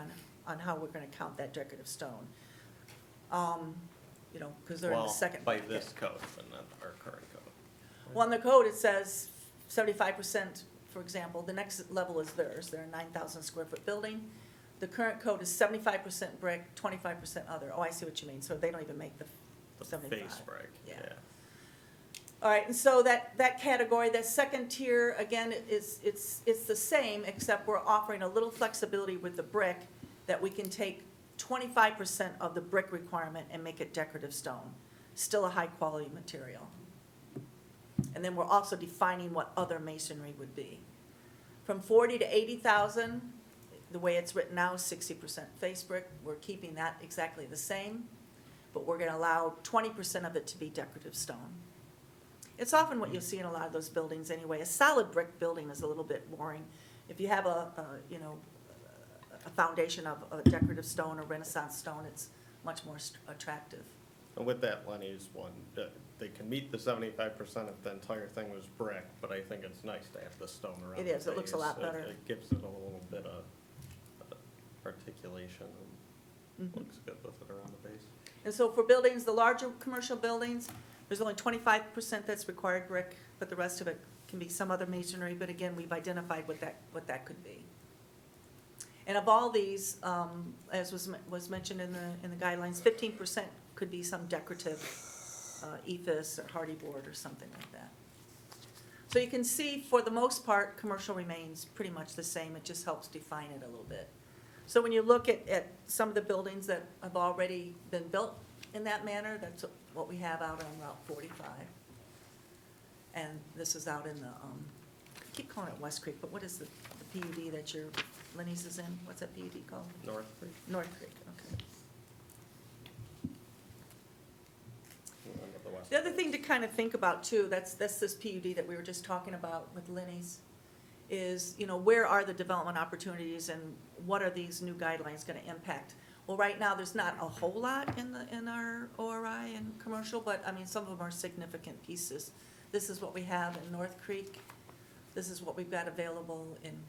on how we're gonna count that decorative stone. Because they're in the second. By this code, but not our current code. Well, in the code, it says 75%, for example, the next level is theirs, they're a 9,000 square foot building. The current code is 75% brick, 25% other. Oh, I see what you mean, so they don't even make the The 75. face break, Yeah. yeah. All right, and so that category, that second tier, again, it's the same, except we're offering a little flexibility with the brick, that we can take 25% of the brick requirement and make it decorative stone. Still a high-quality material. And then we're also defining what other masonry would be. From 40 to 80,000, the way it's written now is 60% face brick. We're keeping that exactly the same, but we're gonna allow 20% of it to be decorative stone. It's often what you'll see in a lot of those buildings anyway. A solid brick building is a little bit boring. If you have a foundation of a decorative stone or Renaissance stone, it's much more attractive. And with that Lenny's one, they can meet the 75% if the entire thing was brick, but I think it's nice to have the stone around It the is. It looks a lot base. better. It gives it a little bit of articulation and Mhm. looks good with it around the base. And so for buildings, the larger commercial buildings, there's only 25% that's required brick, but the rest of it can be some other masonry, but again, we've identified what that could be. And of all these, as was mentioned in the guidelines, 15% could be some decorative ephes or hardy board or something like that. So you can see, for the most part, commercial remains pretty much the same, it just helps define it a little bit. So when you look at some of the buildings that have already been built in that manner, that's what we have out on Route 45. And this is out in the, I keep calling it West Creek, but what is the PUD that your Lenny's is in? What's that PUD called? North Creek, North Creek, okay. and the west. The other thing to kind of think about too, that's this PUD that we were just talking about with Lenny's, is, where are the development opportunities and what are these new guidelines gonna impact? Well, right now, there's not a whole lot in our ORI and commercial, but, I mean, some of them are significant pieces. This is what we have in North Creek. This is what we've got available in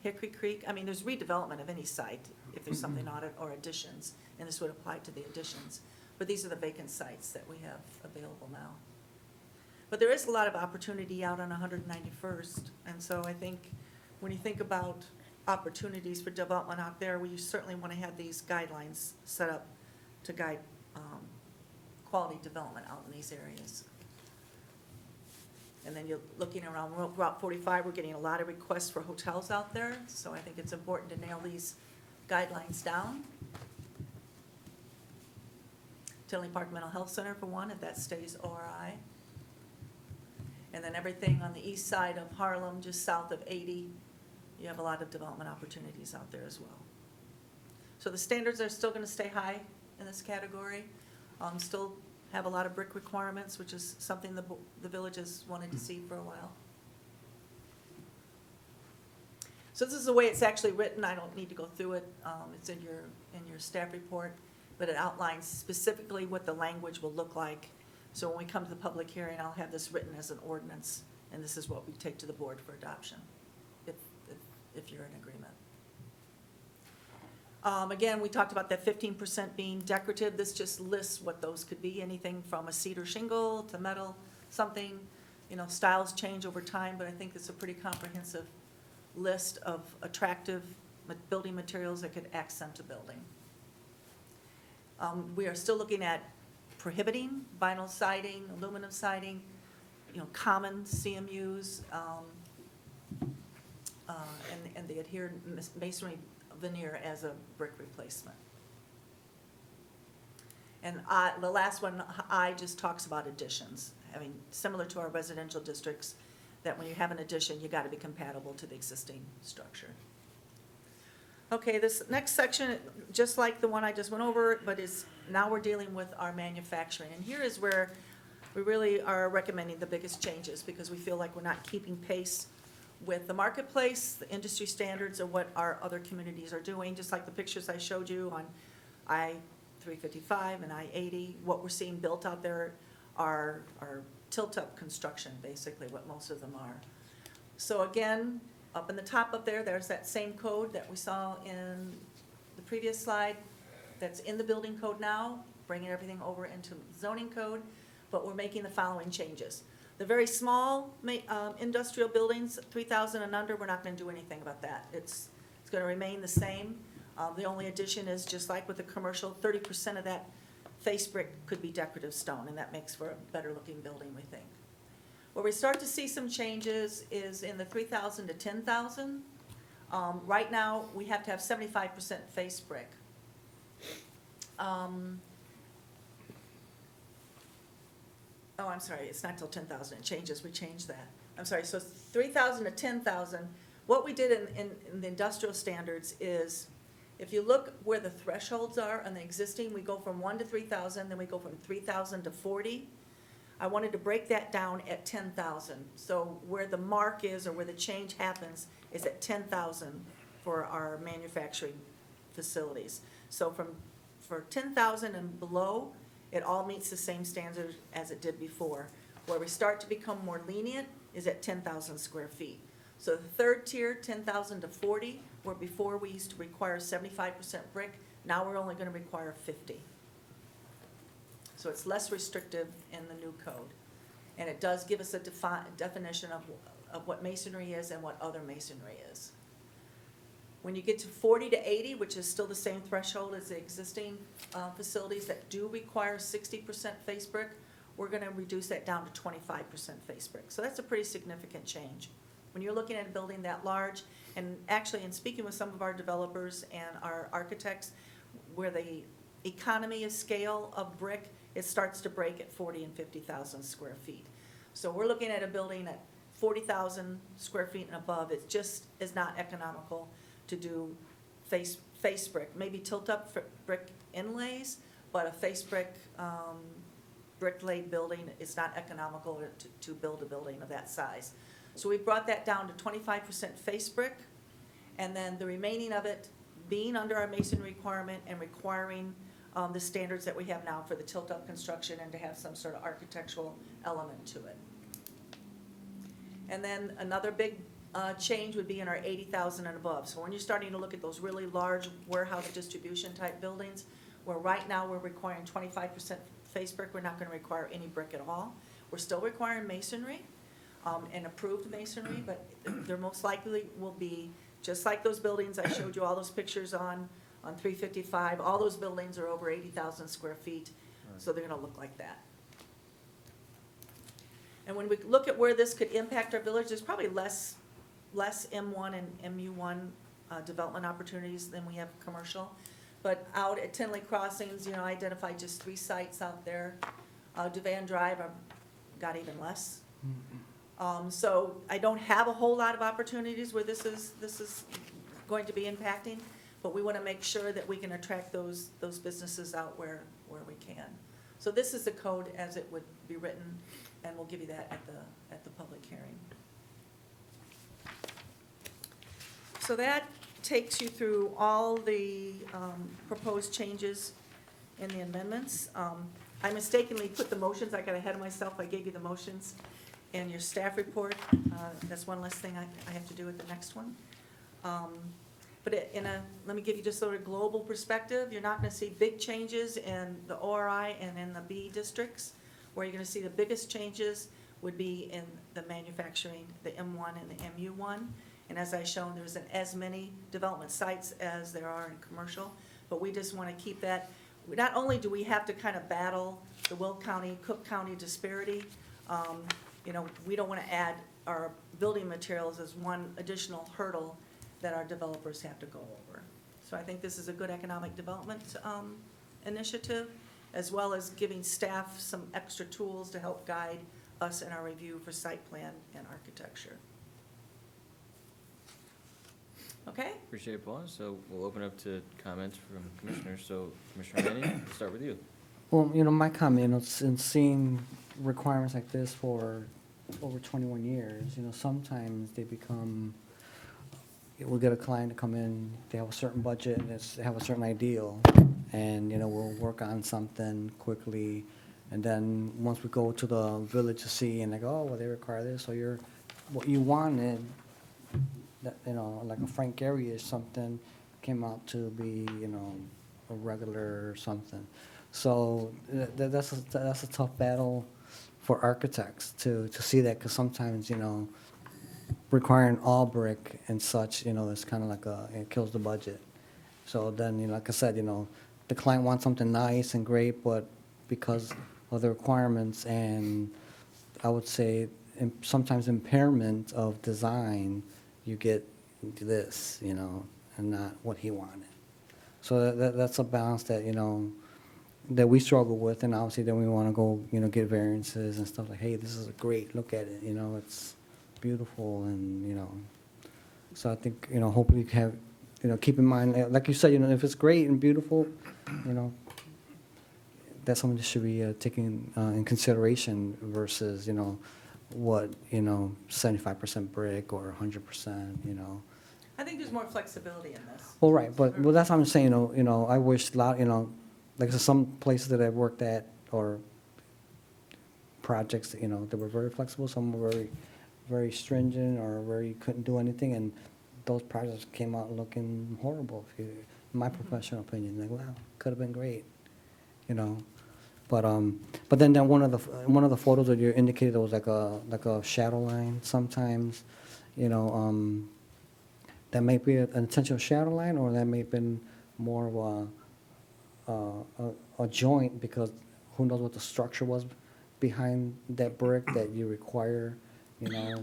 Hickory Creek. I mean, there's redevelopment of any site if there's something on it, or additions, and this would apply to the additions. But these are the vacant sites that we have available now. But there is a lot of opportunity out on 191st, and so I think when you think about opportunities for development out there, we certainly want to have these guidelines set up to guide quality development out in these areas. And then you're looking around Route 45, we're getting a lot of requests for hotels out there, so I think it's important to nail these guidelines down. Tinley Park Mental Health Center for one, if that stays ORI. And then everything on the east side of Harlem, just south of 80, you have a lot of development opportunities out there as well. So the standards are still gonna stay high in this category. Still have a lot of brick requirements, which is something the village has wanted to see for a while. So this is the way it's actually written. I don't need to go through it. It's in your staff report, but it outlines specifically what the language will look like. So when we come to the public hearing, I'll have this written as an ordinance, and this is what we take to the board for adoption, if you're in agreement. Again, we talked about that 15% being decorative. This just lists what those could be, anything from a cedar shingle to metal, something, styles change over time, but I think it's a pretty comprehensive list of attractive building materials that could accent a building. We are still looking at prohibiting vinyl siding, aluminum siding, common CMUs, and the adhered masonry veneer as a brick replacement. And the last one, I just talks about additions. I mean, similar to our residential districts, that when you have an addition, you gotta be compatible to the existing structure. Okay, this next section, just like the one I just went over, but now we're dealing with our manufacturing. And here is where we really are recommending the biggest changes, because we feel like we're not keeping pace with the marketplace, the industry standards, or what our other communities are doing, just like the pictures I showed you on I-355 and I-80. What we're seeing built out there are tilt-up construction, basically, what most of them are. So again, up in the top up there, there's that same code that we saw in the previous slide that's in the building code now, bringing everything over into zoning code, but we're making the following changes. The very small industrial buildings, 3,000 and under, we're not going to do anything about that. It's going to remain the same. The only addition is, just like with the commercial, 30% of that face brick could be decorative stone, and that makes for a better-looking building, we think. Where we start to see some changes is in the 3,000 to 10,000. Right now, we have to have 75% face brick. Oh, I'm sorry, it's not till 10,000, it changes, we changed that. I'm sorry, so 3,000 to 10,000, what we did in the industrial standards is, if you look where the thresholds are on the existing, we go from 1 to 3,000, then we go from 3,000 to 40. I wanted to break that down at 10,000. So where the mark is, or where the change happens, is at 10,000 for our manufacturing facilities. So for 10,000 and below, it all meets the same standards as it did before. Where we start to become more lenient is at 10,000 square feet. So the third tier, 10,000 to 40, where before we used to require 75% brick, now we're only going to require 50. So it's less restrictive in the new code. And it does give us a definition of what masonry is and what other masonry is. When you get to 40 to 80, which is still the same threshold as the existing facilities that do require 60% face brick, we're going to reduce that down to 25% face brick. So that's a pretty significant change. When you're looking at a building that large, and actually in speaking with some of our developers and our architects, where the economy of scale of brick, it starts to break at 40 and 50,000 square feet. So we're looking at a building at 40,000 square feet and above. It just is not economical to do face brick, maybe tilt-up brick inlays, but a face brick, brick-laid building is not economical to build a building of that size. So we brought that down to 25% face brick, and then the remaining of it being under our masonry requirement and requiring the standards that we have now for the tilt-up construction and to have some sort of architectural element to it. And then another big change would be in our 80,000 and above. So when you're starting to look at those really large warehouse distribution type buildings, where right now we're requiring 25% face brick, we're not going to require any brick at all. We're still requiring masonry and approved masonry, but there most likely will be, just like those buildings I showed you all those pictures on 355, all those buildings are over 80,000 square feet, so they're going to look like that. And when we look at where this could impact our village, there's probably less M1 and MU1 development opportunities than we have commercial. But out at Tinley Crossings, I identified just 3 sites out there. Devan Drive, I've got even less. So I don't have a whole lot of opportunities where this is going to be impacting, but we want to make sure that we can attract those businesses out where we can. So this is the code as it would be written, and we'll give you that at the public hearing. So that takes you through all the proposed changes in the amendments. I mistakenly put the motions, I got ahead of myself, I gave you the motions in your staff report. That's one less thing I have to do with the next one. But let me give you just sort of global perspective. You're not going to see big changes in the ORI and in the B districts. Where you're going to see the biggest changes would be in the manufacturing, the M1 and the MU1. And as I've shown, there's as many development sites as there are in commercial. But we just want to keep that. Not only do we have to kind of battle the Will County, Cook County disparity, we don't want to add our building materials as one additional hurdle that our developers have to go over. So I think this is a good economic development initiative, as well as giving staff some extra tools to help guide us in our review for site plan and architecture. Okay? Appreciate it, Paula. So we'll open up to comments from commissioners. So Commissioner Manning, we'll start with you. Well, my comment, in seeing requirements like this for over 21 years, sometimes they become, we'll get a client to come in, they have a certain budget, and they have a certain ideal, and, we'll work on something quickly, and then once we go to the village to see, and they go, oh, well, they require this, so what you wanted, that, like a Frank Gehry or something, came out to be, a regular or something. So that's a tough battle for architects to see that, because sometimes, requiring all brick and such, it's kind of like it kills the budget. So then, like I said, the client wants something nice and great, but because of the requirements and I would say sometimes impairment of design, you get this, and not what he wanted. So that's a balance that, that we struggle with, and obviously then we want to go, get variances and stuff like, hey, this is great, look at it, it's beautiful, and, so I think, hopefully you have, keep in mind, like you said, if it's great and beautiful, that's something that should be taken in consideration versus, what, 75% brick or 100%, I think there's more flexibility in this. Well, right, but, well, that's what I'm saying, I wish a lot, like there's some places that I've worked at or projects, that were very flexible, some were very, very stringent or very couldn't do anything, and those projects came out looking horrible, in my professional opinion, like, wow, could have been great, But then one of the photos that you indicated, there was like a shadow line sometimes, that may be an intentional shadow line, or that may have been more of a joint, because who knows what the structure was behind that brick that you require,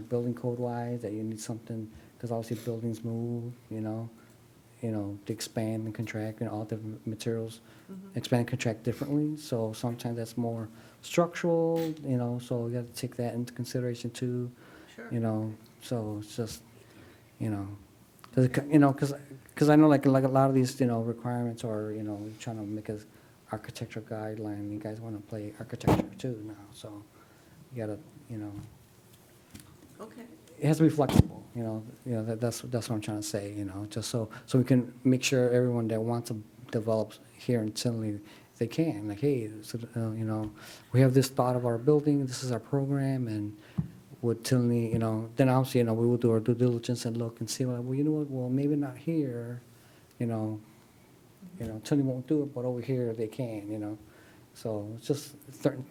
building code wise, that you need something, because obviously buildings move, to expand and contract, and all different materials expand and contract differently. So sometimes that's more structural, so you have to take that into consideration too. Sure. So it's just, because I know like a lot of these, requirements are, trying to make a architectural guideline. You guys want to play architecture too now, so you gotta, Okay. it has to be flexible, that's what I'm trying to say, just so we can make sure everyone that wants to develop here in Tinley, they can, like, hey, so, we have this thought of our building, this is our program, and would Tinley, then obviously, we will do our due diligence and look and see, well, you know what, well, maybe not here, Tinley won't do it, but over here they can, so it's just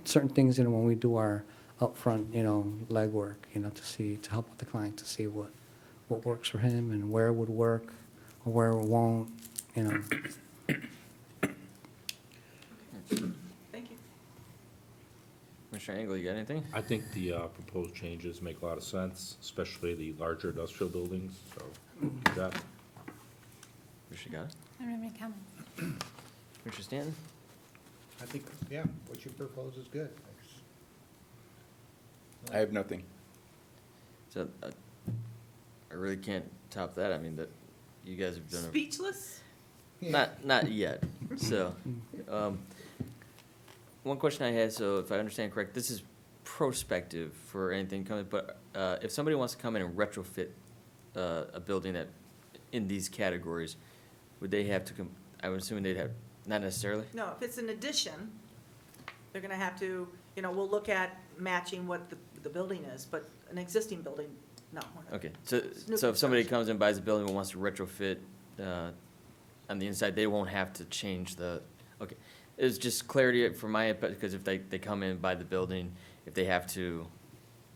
certain things, when we do our upfront, legwork, to help the client to see what works for him and where it would work or where it won't, Thank you. Commissioner Engel, you got anything? I think the proposed changes make a lot of sense, especially the larger industrial buildings, so do that. Commissioner Gotti? I don't have any comments. Commissioner Stanton? I think, yeah, what you propose is good. I have nothing. So, I really can't top that. I mean, that you guys have done Speechless? not yet. So, one question I had, so if I understand correct, this is prospective for anything coming, but if somebody wants to come in and retrofit a building that, in these categories, would they have to come, I'm assuming they'd have, not necessarily? No, if it's an addition, they're gonna have to, we'll look at matching what the building is, but an existing building, no. we're not. Okay, so New if somebody construction. comes and buys a building and wants to retrofit on the inside, they won't have to change the, okay. It's just clarity for my, because if they come in and buy the building, if they have to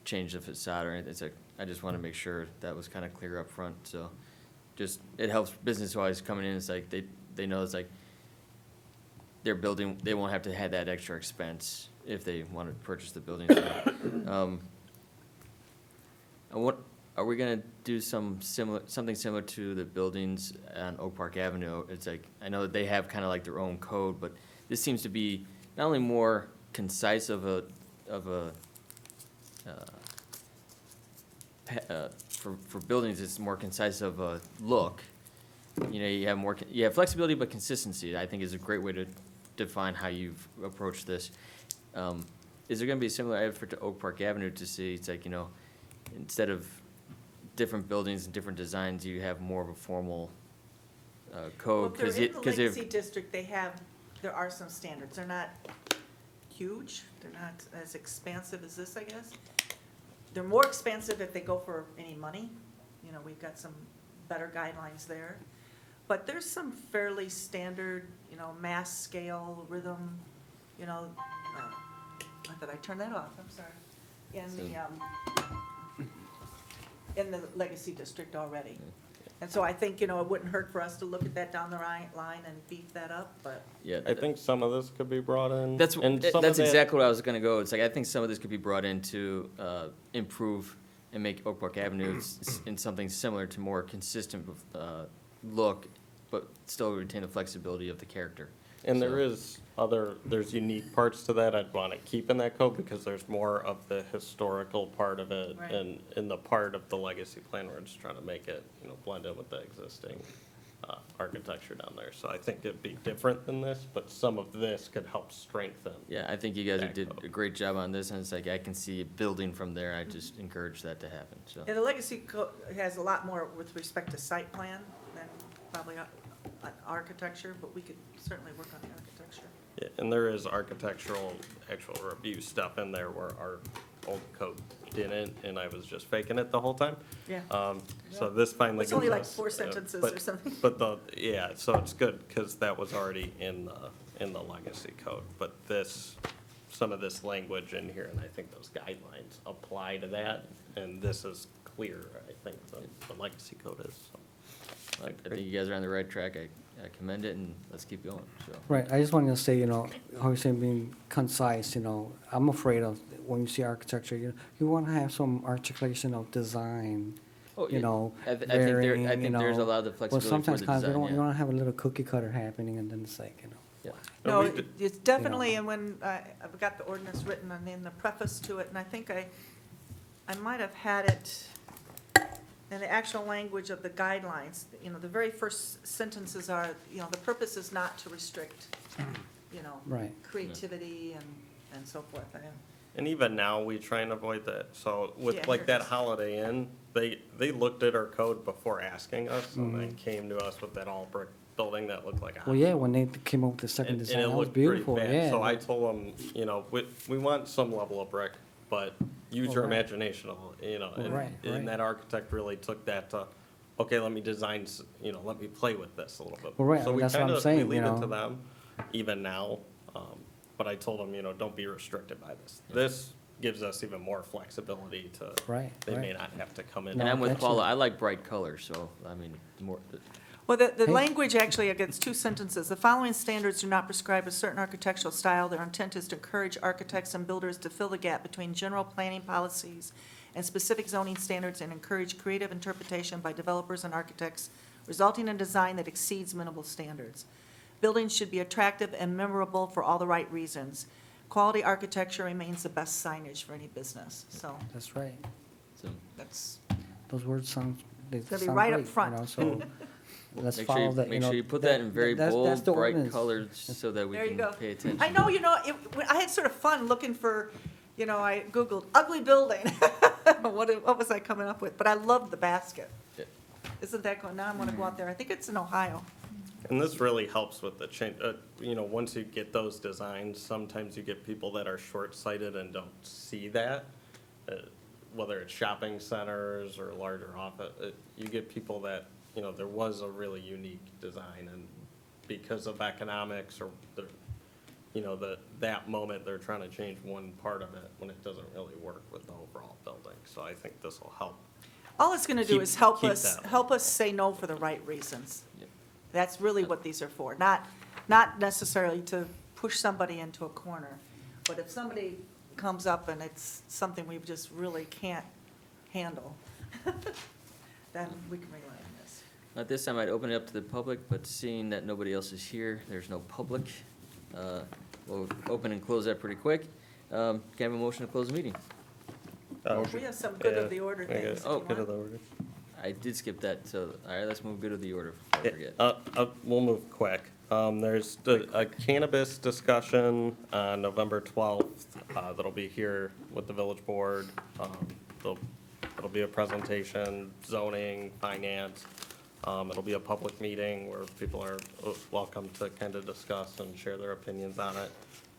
change the facade or anything, it's like, I just want to make sure that was kind of clear up front, so just, it helps business-wise coming in, it's like, they know it's like, their building, they won't have to have that extra expense if they want to purchase the building. So, and what, are we gonna do something similar to the buildings on Oak Park Avenue? It's like, I know that they have kind of like their own code, but this seems to be not only more concise for buildings, it's more concise of a look. You have flexibility, but consistency, I think, is a great way to define how you've approached this. Is there gonna be a similar effort to Oak Park Avenue to see, it's like, instead of different buildings and different designs, you have more of a formal code? Well, if they're in the 'cause Legacy District, there are some standards. They're not huge, they're not as expansive as this, I guess. They're more expansive if they go for any money. We've got some better guidelines there. But there's some fairly standard, mass scale, rhythm, I thought I turned that off, I'm sorry, in the legacy district already. And so I think, it wouldn't hurt for us to look at that down the line and beef that up, but. Yeah. I think some of this could be brought in. That's, and some of that's that- exactly what I was gonna go. It's like, I think some of this could be brought in to, improve and make Oak Park Avenue in something similar to more consistent, look, but still retain the flexibility of the character. And So- there is there's unique parts to that I'd want to keep in that code because there's more of the historical part of it. Right. And in the part of the legacy plan, we're just trying to make it, blend in with the existing architecture down there. So I think it'd be different than this, but some of this could help strengthen. Yeah, I think you guys Back did up. a great job on this, and it's like, I can see it building from there. I just encourage that to happen, so. Yeah, the legacy code has a lot more with respect to site plan than probably architecture, but we could certainly work on the architecture. Yeah, and there is architectural, actual review stuff in there where our old code didn't, and I was just faking it the whole time. Yeah. So this finally It's only gives like us, 4 sentences but- or something. But so it's good, because that was already in the legacy code. But some of this language in here, and I think those guidelines apply to that, and this is clear, I think, the legacy code is, so. I think you guys are on the right track. I commend it, and let's keep going, so. Right, I just wanted to say, how you're saying being concise, I'm afraid of, when you see architecture, you want to have some articulation of design, Oh, you yeah. know, I think varying, there's a lot of Well, flexibility for sometimes the you design, don't, you yeah. don't have a little cookie cutter happening, and then it's like, Yeah. No, we did- it's definitely, and when, I've got the ordinance written and in the preface to it, and I think I might have had it in the actual language of the guidelines. The very first sentences are, the purpose is not to restrict, Right. creativity and so forth. And even now, we try and avoid that. So with Yeah, like that here it is. Holiday Inn, they looked at our code before asking us, and then came to us with that all brick building that looked like a Well, house. yeah, when they came up with the second And design, it that was looked pretty beautiful, bad. yeah. So I told them, we want some level of brick, but use your Right. imagination, and Right, and right. that architect really took that to, okay, let me design, let me play with this a little bit. Well, right, So we that's what I'm kinda- saying, We leave you it to know. them, even now, but I told them, don't be restricted by this. This gives us even more flexibility to. Right, They may right. not have to come in. And No, I'm with that's Paula. it. I like bright colors, so, I mean, more, Well, the Hey. language actually, against 2 sentences, the following standards do not prescribe a certain architectural style. Their intent is to encourage architects and builders to fill the gap between general planning policies and specific zoning standards and encourage creative interpretation by developers and architects, resulting in design that exceeds minimal standards. Buildings should be attractive and memorable for all the right reasons. Quality architecture remains the best signage for any business, so That's right. so, that's, Those words sound, they It's gonna be sound right up great, front. so let's make sure follow you, that, make sure you put that in very that's bold, the bright ordinance. colors, so that we there you can go. pay attention. I know, I had sort of fun looking for, I Googled ugly building. What was I coming up with? But I loved the basket. Yeah. Isn't that going, now I'm gonna go out there. I think it's in Ohio. And this really helps with the change, once you get those designs, sometimes you get people that are short-sighted and don't see that. Whether it's shopping centers or larger office, you get people that, there was a really unique design, and because of economics or that moment, they're trying to change one part of it when it doesn't really work with the overall building. So I think this will help. All it's gonna do Keep- is help keep us, that. help us say no for the right reasons. Yep. That's really what these are for, not necessarily to push somebody into a corner. But if somebody comes up and it's something we just really can't handle, then we can rely on this. At this time, I'd open it up to the public, but seeing that nobody else is here, there's no public. We'll open and close that pretty quick. Can I have a motion to close the meeting? We have some good of the order Yeah, I things guess if you good of want. the order. I did skip that, so, all right, let's move good of the order before I forget. We'll move quick. There's a cannabis discussion on November 12th, that'll be here with the village board. It'll be a presentation, zoning, finance. It'll be a public meeting where people are welcome to kind of discuss and share their opinions on it.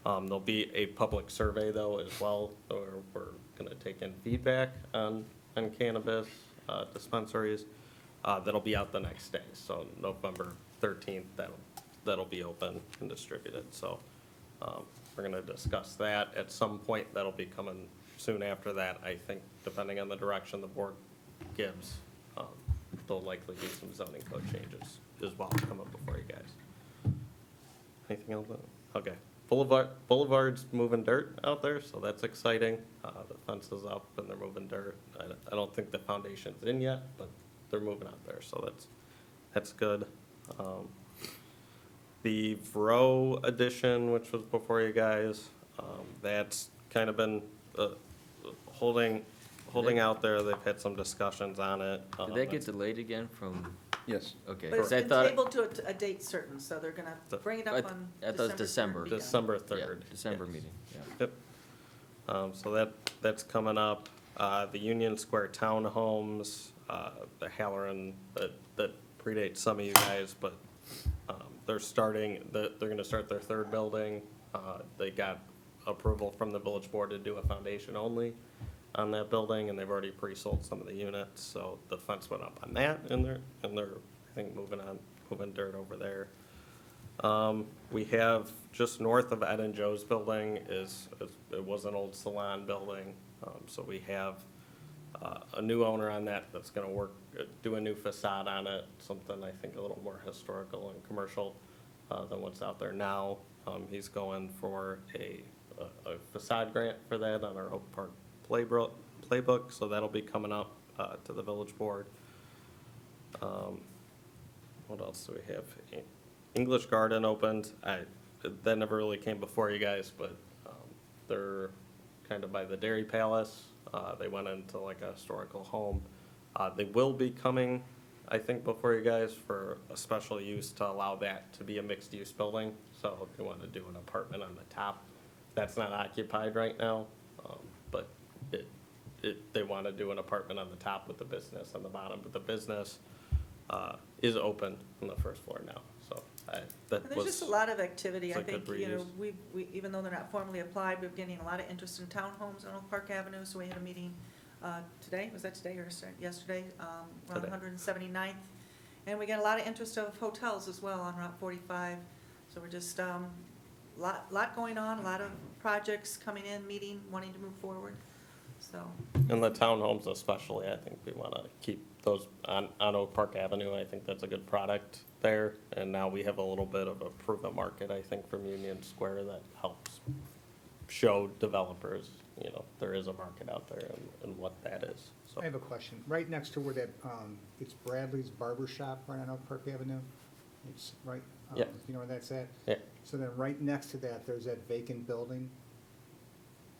There'll be a public survey though as well, where we're gonna take in feedback on cannabis dispensaries. That'll be out the next day, so November 13th, that'll be open and distributed, so we're gonna discuss that at some point. That'll be coming soon after that, I think, depending on the direction the board gives. There'll likely be some zoning code changes as well coming before you guys. Anything else? Okay. Boulevard's moving dirt out there, so that's exciting. The fence is up and they're moving dirt. I don't think the foundation's in yet, but they're moving out there, so that's good. The Vro addition, which was before you guys, that's kind of been holding out there. They've had some discussions on it. Did that get delayed again from, Yes. okay. But it's 'cause I been thought- tabled to a date certain, so they're gonna bring it I up th- on I thought it was December 3rd. December. Be done. December Yeah, 3rd. December yes. meeting, yeah. Yep. So that's coming up. The Union Square Townhomes, the Halloran, that predates some of you guys, but they're gonna start their third building. They got approval from the village board to do a foundation only on that building, and they've already pre-sold some of the units, so the fence went up on that, and they're, I think, moving dirt over there. We have, just north of Ed and Joe's building it was an old salon building, so we have a new owner on that that's gonna do a new facade on it, something I think a little more historical and commercial than what's out there now. He's going for a facade grant for that on our Oak Park playbook, so that'll be coming up to the village board. What else do we have? English Garden opened. That never really came before you guys, but they're kind of by the Dairy Palace. They went into like a historical home. They will be coming, I think, before you guys for a special use to allow that to be a mixed-use building. So they want to do an apartment on the top. That's not occupied right now, but they want to do an apartment on the top with the business on the bottom, but the business is open on the first floor now, so that And there's was. just a lot of activity. it's I a good think, you know, reuse. we, even though they're not formally applied, we're getting a lot of interest in townhomes on Oak Park Avenue, so we had a meeting today, was that today or yesterday? Around Today. 179th. And we got a lot of interest of hotels as well on Route 45. So we're just, lot going on, a lot of projects coming in, meeting, wanting to move forward, so. And the townhomes especially, I think we want to keep those on Oak Park Avenue. I think that's a good product there. And now we have a little bit of a proven market, I think, from Union Square that helps show developers, you know, there is a market out there and what that is, so. I have a question. Right next to where that, it's Bradley's Barber Shop right on Oak Park Avenue. It's right, Yeah. you know where that's at? Yeah. So then right next to that, there's that vacant building.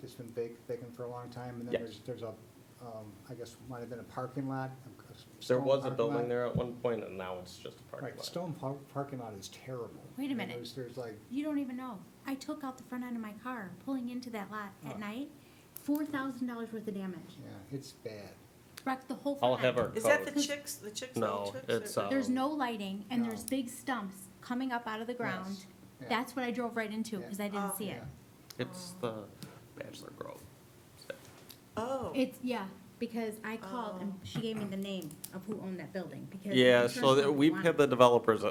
It's been vacant for a long time, and then Yes. there's a, I guess, might have been a parking lot. There stone was a parking building lot. there at one point, and now it's just a parking Right, lot. stone parking lot is terrible. Wait a And minute. There's like, You don't even know. I took out the front end of my car, pulling into that lot at Oh. night, $4,000 worth of damage. yeah, it's bad. Wrecked the whole I'll front have end. our Is that the code. chicks, No, little chicks? it's, or- There's no lighting, and No. there's big stumps coming up out of the ground. Yes, yeah. That's what I drove right into, because I didn't Oh. see it. Yeah. It's the Bachelor Grove. Oh. It's, yeah, because I called, and Oh. she gave me the name of who owned that building, because. the Yeah, insurance so company we've wanted had the developers,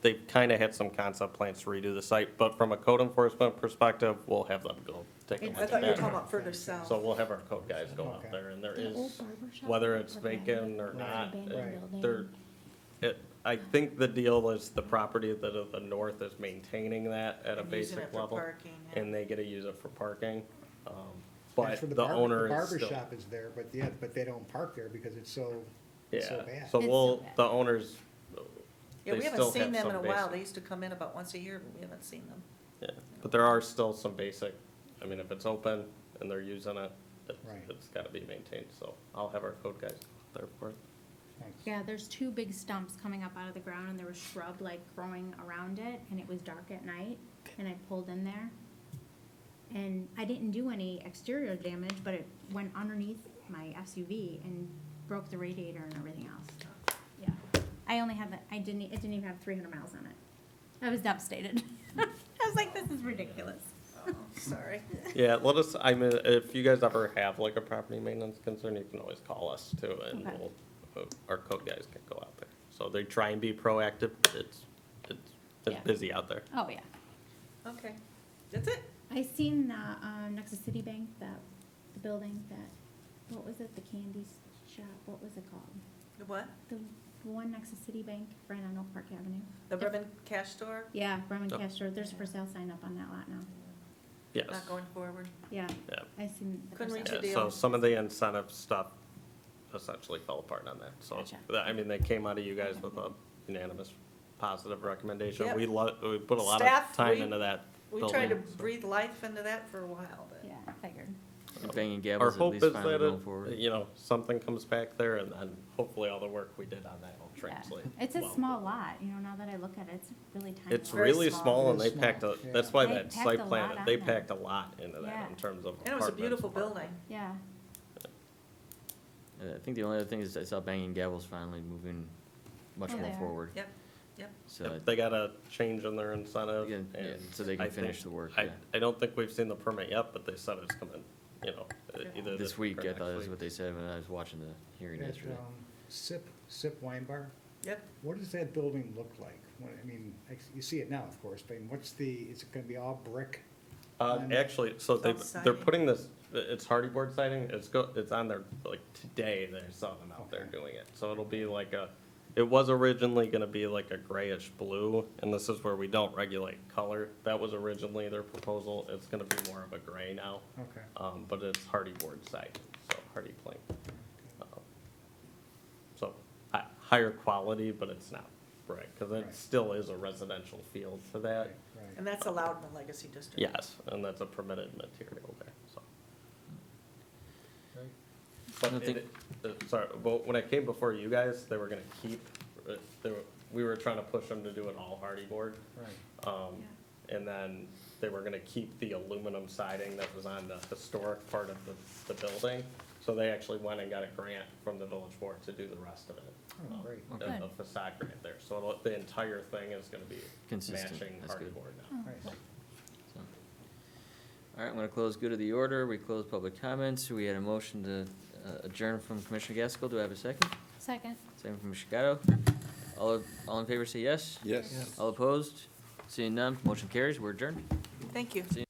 they've kind of had some concept plans to redo the site, but from a code enforcement perspective, we'll have them go take a It's I look thought at you were that. talking about further south. So we'll have our code guys go out Okay. there, and there The old is, barber shop whether was it's like vacant or an not, abandoned building. there, I think the deal is the property that of the north is maintaining that at a And using basic it for level. parking, yeah. And they get to use it for parking, That's but where the owner The is barber still. shop is there, but yeah, but they don't park there because it's so Yeah, bad. so It's we'll, so bad. the owners, Yeah, they we haven't still seen have them in some a while. basic- They used to come in about once a year, but we haven't seen them. Yeah, but there are still some basic, I mean, if it's open and they're using it, Right. it's gotta be maintained, so I'll have our code guys go there for it. Thanks. Yeah, there's two big stumps coming up out of the ground, and there was shrub like growing around it, and it was dark at night, and I pulled in there. And I didn't do any exterior damage, but it went underneath my SUV and broke the radiator and everything else. Yeah, I only had it didn't even have 300 miles on it. I was devastated. I was like, this is ridiculous. Oh, sorry. Yeah, let us, I mean, if you guys ever have like a property maintenance concern, you can always call us too, and Okay. our code guys can go out there. So they try and be proactive, it's Yeah. busy out there. Oh, yeah. Okay, that's it. I seen, next to Citibank, the building what was it, the candy shop, what was it called? The what? The one next to Citibank, right on Oak Park Avenue. The Ribbon Cash Store, Yeah, Bremen Oh. Cash Store, there's a for sale sign up on that lot now. Yes. not going forward. Yeah, Yeah. I seen the for Couldn't sale. reach a Yeah, deal. so some of the incentive stuff essentially fell apart on that. So, Gotcha. I mean, they came out of you guys with a unanimous positive recommendation. Yep. We put a lot Staff, of time we- into that We building. tried to so. breathe life into that for a while, but. Yeah, I figured. And banging Our gavels at hope least is finally that, going forward. you know, something comes back there and then hopefully all the work we did on that will Yeah. translate. It's a well. small lot, you know, now that I look at it, it's really tiny. It's Very really small. small and they Very packed small, a, that's why They that packed site a plan, lot they on there. packed a lot into that Yeah. in terms of And it was a apartments, beautiful apartments. building. Yeah, I think the only other thing is I saw banging gavels finally moving much Oh, more they are. forward. Yep, yep. So, They got a change in their incentive. Yeah, yeah, and so they can I finish think- the work, I, yeah. I don't think we've seen the permit yet, but they said it's coming, you know, either this week, or I thought next is week. what they said when I was watching the hearing That, yesterday. Sip Wine Bar, Yep. what does that building look like? I mean, you see it now, of course, but what's is it gonna be all brick? Actually, so they're Siding. putting this, it's hardy board siding, it's on there, like, today, they saw them out there Okay. doing it. So it'll be like it was originally gonna be like a grayish blue, and this is where we don't regulate color. That was originally their proposal, it's gonna be more of a gray now. Okay. But it's hardy board siding, so hardy plank. So, higher quality, but it's not brick, because it Right. still is a residential field for that. Right, right. And that's allowed in the Legacy District. Yes, and that's a permitted material there, so. Right. I don't But sorry, but when I came before you guys, they were gonna keep, we were trying to push them to do an all hardy board. Right. And then they were gonna keep the aluminum siding that was on the historic part of the building. So they actually went and got a grant from the village board to do the rest of it. Oh, great. A facade grant there, so the entire thing is gonna be Consistent, matching that's hardy good. board now. Nice. So. All right, I'm gonna close good of the order. We close public comments. We had a motion to adjourn from Commissioner Gaskell. Do I have a second? second. Second from Mr. Gatto. All in favor say yes. Yes. All opposed? Seeing none, motion carries. We're adjourned. Thank you. See you